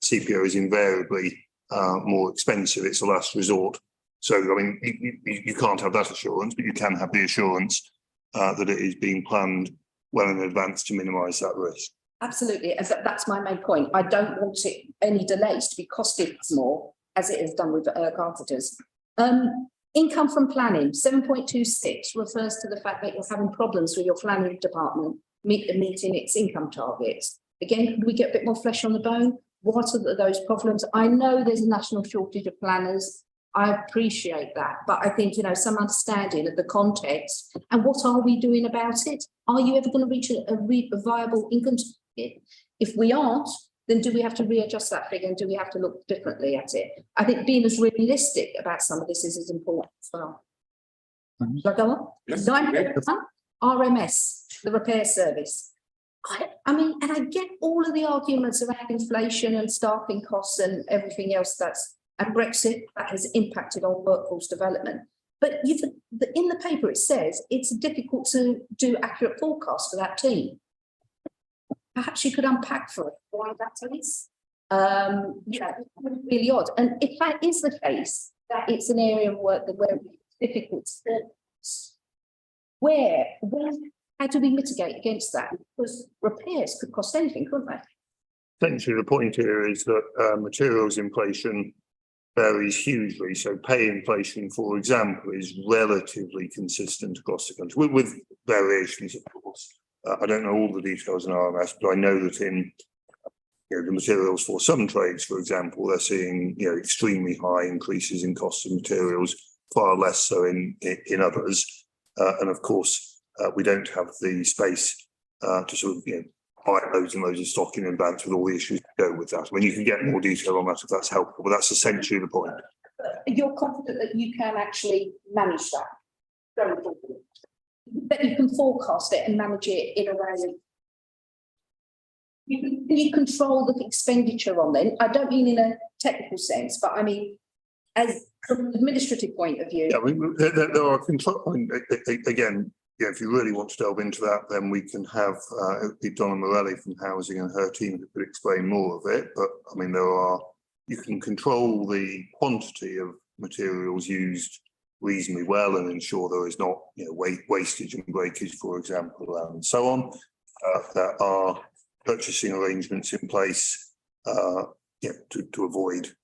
CPO is invariably more expensive. It's a last resort. So, I mean, you can't have that assurance, but you can have the assurance that it is being planned well in advance to minimise that risk. Absolutely, as that's my main point. I don't want any delays to be costing us more, as it is done with carpenters. Income from planning, 7.26 refers to the fact that you're having problems with your planning department meeting its income targets. Again, could we get a bit more flesh on the bone? What are those problems? I know there's a national shortage of planners. I appreciate that, but I think, you know, some understanding of the context and what are we doing about it? Are you ever going to reach a viable income target? If we aren't, then do we have to readjust that figure and do we have to look differently at it? I think being as realistic about some of this is important as well. Shall I go on? Yes. RMS, the repair service. I mean, and I get all of the arguments around inflation and staffing costs and everything else and Brexit that has impacted on workforce development. But in the paper it says it's difficult to do accurate forecasts for that team. Perhaps you could unpack for it why that is. Yeah, really odd. And if that is the case, that it's an area of work where it's difficult to how do we mitigate against that? Because repairs could cost anything, couldn't they? Essentially, the point here is that materials inflation varies hugely. So pay inflation, for example, is relatively consistent across the country with variations, of course. I don't know all the details in RMS, but I know that in the materials for some trades, for example, they're seeing extremely high increases in costs of materials, far less so in others. And of course, we don't have the space to sort of buy loads and loads of stock in advance with all the issues that go with that. I mean, you can get more detail on that if that's helpful, but that's essentially the point. You're confident that you can actually manage that going forward? That you can forecast it and manage it in a way. You control the expenditure on them. I don't mean in a technical sense, but I mean as from an administrative point of view. Yeah, I mean, there are control. I mean, again, if you really want to delve into that, then we can have Donna Morelli from Housing and her team who could explain more of it. But I mean, you can control the quantity of materials used reasonably well and ensure there is not wastage and breakage, for example, and so on. There are purchasing arrangements in place to avoid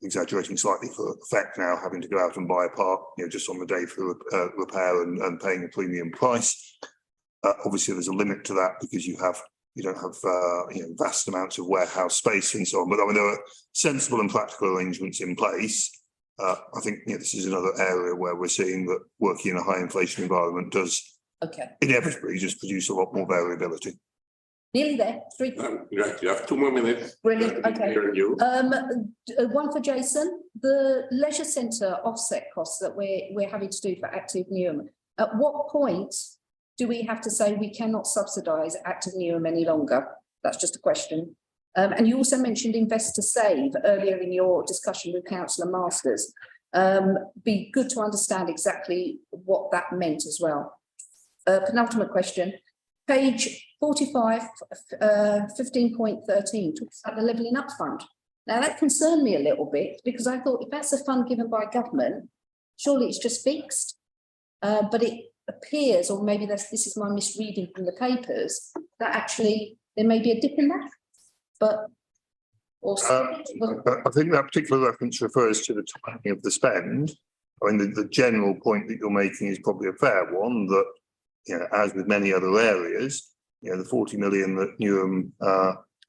exaggerating slightly for effect now, having to go out and buy a part just on the day for repair and paying a premium price. Obviously, there's a limit to that because you don't have vast amounts of warehouse space and so on. But I mean, there are sensible and practical arrangements in place. I think this is another area where we're seeing that working in a high inflation environment does inevitably just produce a lot more variability. Nearly there. 3. You have 2 more minutes. Brilliant. Okay. You. One for Jason. The leisure centre offset costs that we're having to do for Active Newham. At what point do we have to say we cannot subsidise Active Newham any longer? That's just a question. And you also mentioned Invest to Save earlier in your discussion with Councillor Masters. Be good to understand exactly what that meant as well. Penultimate question. Page 45, 15.13 talks about the Levelling Up Fund. Now that concerned me a little bit because I thought if that's a fund given by government, surely it's just fixed. But it appears, or maybe this is my misreading from the papers, that actually there may be a dip in that. But also, I think that particular reference refers to the timing of the spend. I mean, the general point that you're making is probably a fair one, that, you know, as with many other areas, you know, the 40 million that Newham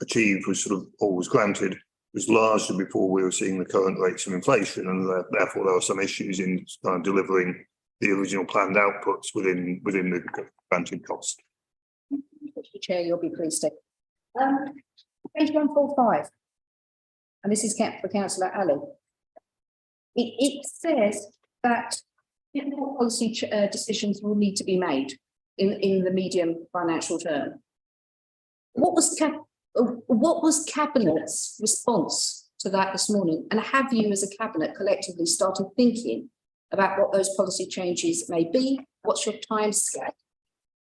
achieved was sort of, or was granted, was largely before we were seeing the current rates of inflation, and therefore there are some issues in delivering the original planned outputs within the granted cost. Mr. Chair, you'll be pleased to. Page 145, and this is for Councillor Ali. It says that difficult policy decisions will need to be made in the medium financial term. What was Cabinet's response to that this morning? And have you as a Cabinet collectively started thinking about what those policy changes may be? What's your timescale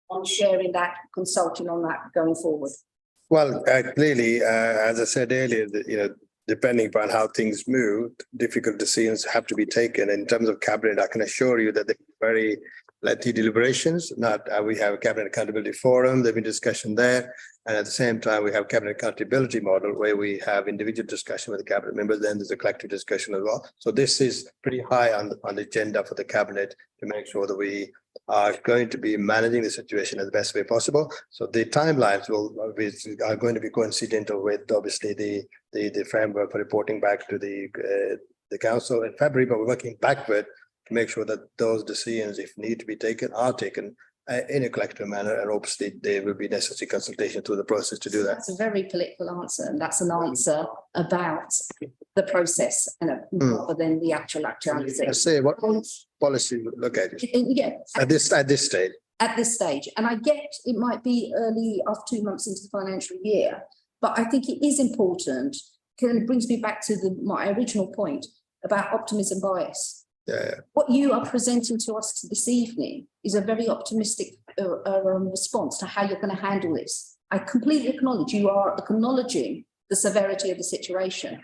on sharing that, consulting on that going forward? Well, clearly, as I said earlier, you know, depending upon how things move, difficult decisions have to be taken. In terms of Cabinet, I can assure you that they're very lengthy deliberations. We have a Cabinet Accountability Forum, there've been discussion there. And at the same time, we have Cabinet Accountability Model where we have individual discussion with the Cabinet members, then there's a collective discussion as well. So this is pretty high on the agenda for the Cabinet to make sure that we are going to be managing the situation in the best way possible. So the timelines are going to be coincidental with obviously the framework for reporting back to the council in February, but we're working backward to make sure that those decisions, if need to be taken, are taken in a collective manner, and obviously there will be necessary consultation through the process to do that. That's a very political answer, and that's an answer about the process and rather than the actual actuality. I say, what policy look at it? Yeah. At this stage. At this stage, and I get it might be early after 2 months into the financial year, but I think it is important. It brings me back to my original point about optimism bias. Yeah. What you are presenting to us this evening is a very optimistic response to how you're going to handle this. I completely acknowledge you are acknowledging the severity of the situation,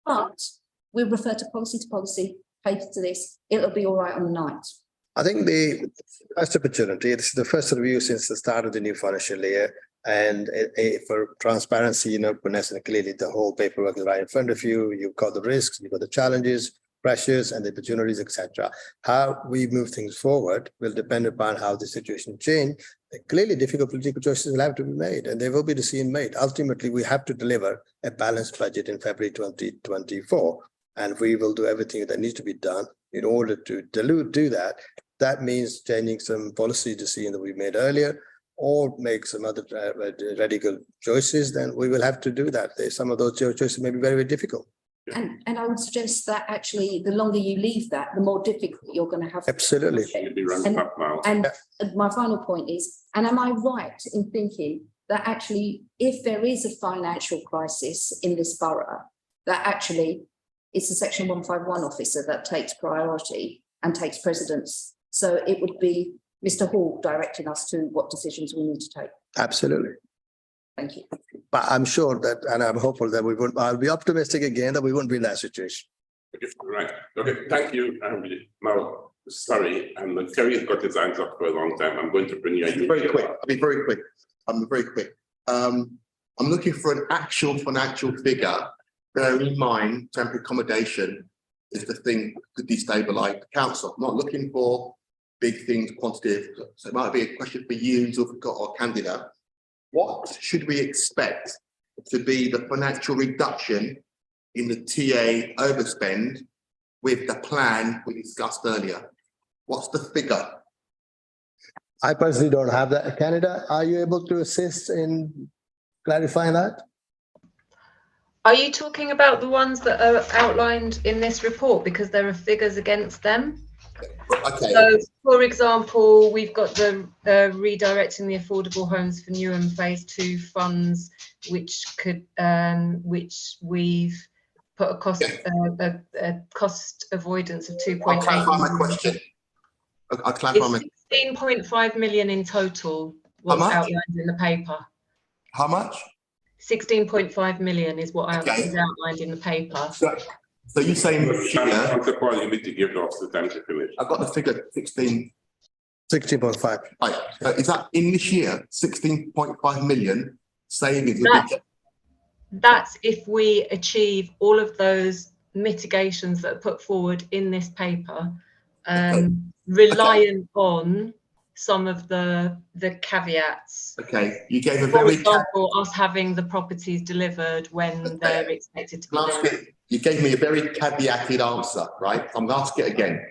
but we'll refer to policy, paper to this. It'll be all right on the night. I think the first opportunity, this is the first review since the start of the new financial year. And for transparency, you know, clearly the whole paperwork is right in front of you. You've got the risks, you've got the challenges, pressures and the opportunities, etc. How we move things forward will depend upon how the situation change. Clearly, difficult political choices will have to be made, and there will be decisions made. Ultimately, we have to deliver a balanced budget in February 2024, and we will do everything that needs to be done in order to do that. That means changing some policy decisions that we made earlier, or make some other radical choices. Then we will have to do that. Some of those choices may be very, very difficult. And I would suggest that actually the longer you leave that, the more difficult you're going to have. Absolutely. And my final point is, and am I right in thinking that actually if there is a financial crisis in this borough, that actually it's a Section 151 officer that takes priority and takes precedence? So it would be Mr. Hall directing us to what decisions we need to take. Absolutely. Thank you. But I'm sure that, and I'm hopeful that I'll be optimistic again that we won't be in that situation. Right. Okay. Thank you. Now, sorry, Terry has got his hands up for a long time. I'm going to bring you. I'll be very quick. I'm looking for an actual financial figure. Bear in mind, temporary accommodation is the thing that could destabilise the council. I'm not looking for big things, quantitative. So it might be a question for you or for our candidate. What should we expect to be the financial reduction in the TA overspend with the plan we discussed earlier? What's the figure? I personally don't have that. Canada, are you able to assist in clarifying that? Are you talking about the ones that are outlined in this report because there are figures against them? Okay. So, for example, we've got the redirecting the affordable homes for Newham Phase 2 funds, which we've put a cost avoidance of 2.8. I'll clarify my question. I'll clarify my 16.5 million in total was outlined in the paper. How much? 16.5 million is what is outlined in the paper. So you're saying you need to give us the time to finish. I've got the figure 16. 16.5. Right. Is that in this year 16.5 million savings? That's if we achieve all of those mitigations that are put forward in this paper. reliant on some of the caveats. Okay, you gave a For very. example, us having the properties delivered when they're expected to be delivered. You gave me a very caveated answer, right? I'm going to ask it again.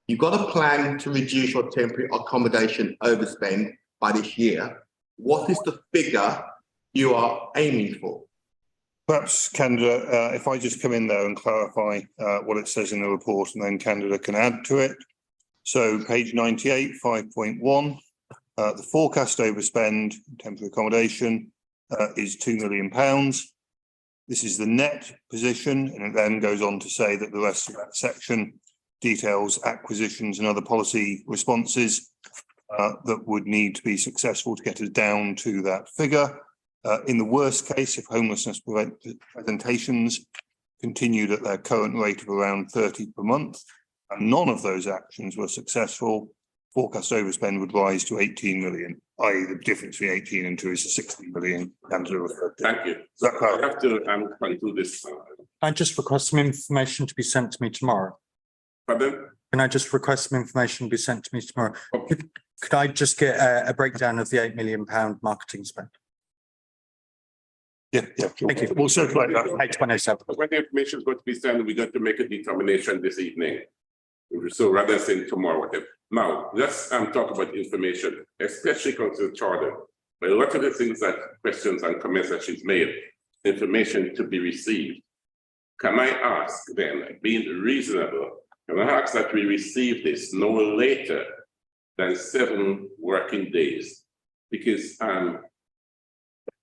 You've got a plan to reduce your temporary accommodation overspend by this year. What is the figure you are aiming for? Perhaps Candida, if I just come in there and clarify what it says in the report, and then Candida can add to it. So page 98, 5.1, the forecast overspend in temporary accommodation is £2 million. This is the net position, and it then goes on to say that the rest of that section details acquisitions and other policy responses that would need to be successful to get us down to that figure. In the worst case, if homelessness presentations continued at their current rate of around 30 per month, and none of those actions were successful, forecast overspend would rise to 18 million, i.e. the difference between 18 and 2 is 60 million. Thank you. Is that correct? I have to conclude this. I just request some information to be sent to me tomorrow. Pardon? Can I just request some information to be sent to me tomorrow? Could I just get a breakdown of the £8 million marketing spend? Yeah, Thank you. We'll circulate that. Page 107. When the information is going to be sent, we got to make a determination this evening. So rather than saying tomorrow, whatever. Now, let's talk about information, especially concerning the charter. But a lot of the things that questions and comments that she's made, information to be received. Can I ask then, being reasonable, can I ask that we receive this no later than 7 working days? Because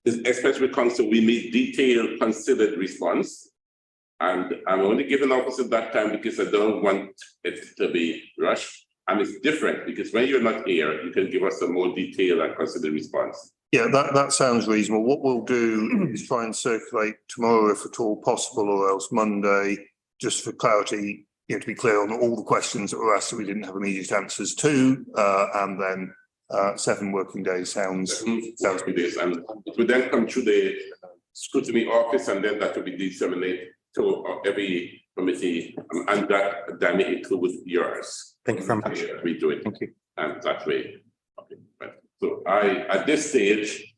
especially council, we need detailed, considered response. And I'm only giving officers that time because I don't want it to be rushed. And it's different because when you're not here, you can give us a more detailed and considered response. Yeah, that sounds reasonable. What we'll do is try and circulate tomorrow, if at all possible, or else Monday, just for clarity, you know, to be clear on all the questions that were asked that we didn't have immediate answers to, and then 7 working days sounds good. And it will then come through the scrutiny office, and then that will be disseminated to every committee, and that may include yours. Thank you very much. We do it. Thank you. And that way. Okay. Right. So at this stage,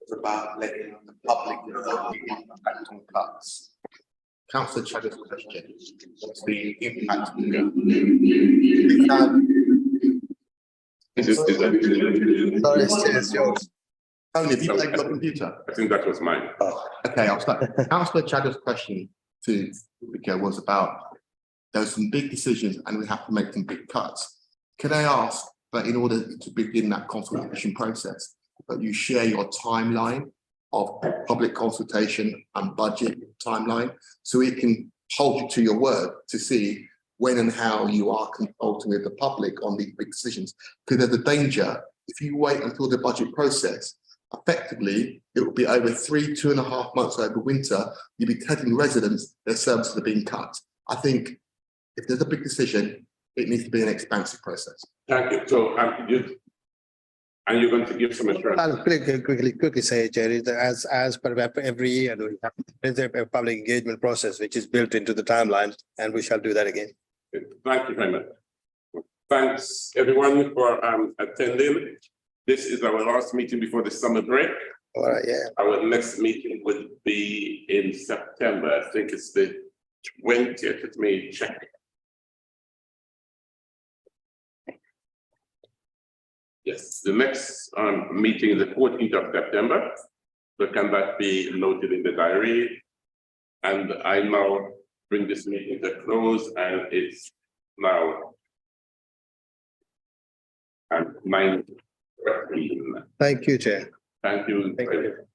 It's about letting the public know the impact on cuts. Councillor Chadder's question, what's the impact? Is yours? Tony, have you played your computer? I think that was mine. Oh, okay, I'll start. Councillor Chadder's question to Vicar was about there are some big decisions and we have to make some big cuts. Can I ask that in order to begin that consultation process, that you share your timeline of public consultation and budget timeline, so we can hold you to your word to see when and how you are consulting with the public on these big decisions? Because there's a danger if you wait until the budget process. Effectively, it will be over 2.5 months over winter. You'll be telling residents their services are being cut. I think if there's a big decision, it needs to be an expansive process. Thank you. So, and you're going to give some assurance. I'll quickly say, Jerry, that as per every year, there's a public engagement process which is built into the timeline, and we shall do that again. Thank you very much. Thanks everyone for attending. This is our last meeting before the summer break. All right, yeah. Our next meeting would be in September. I think it's the 20th. Let me check. Yes, the next meeting is the 14th of September. So can that be noted in the diary? And I now bring this meeting to a close, and it's now 9:13. Thank you, Chair. Thank you. Thank you.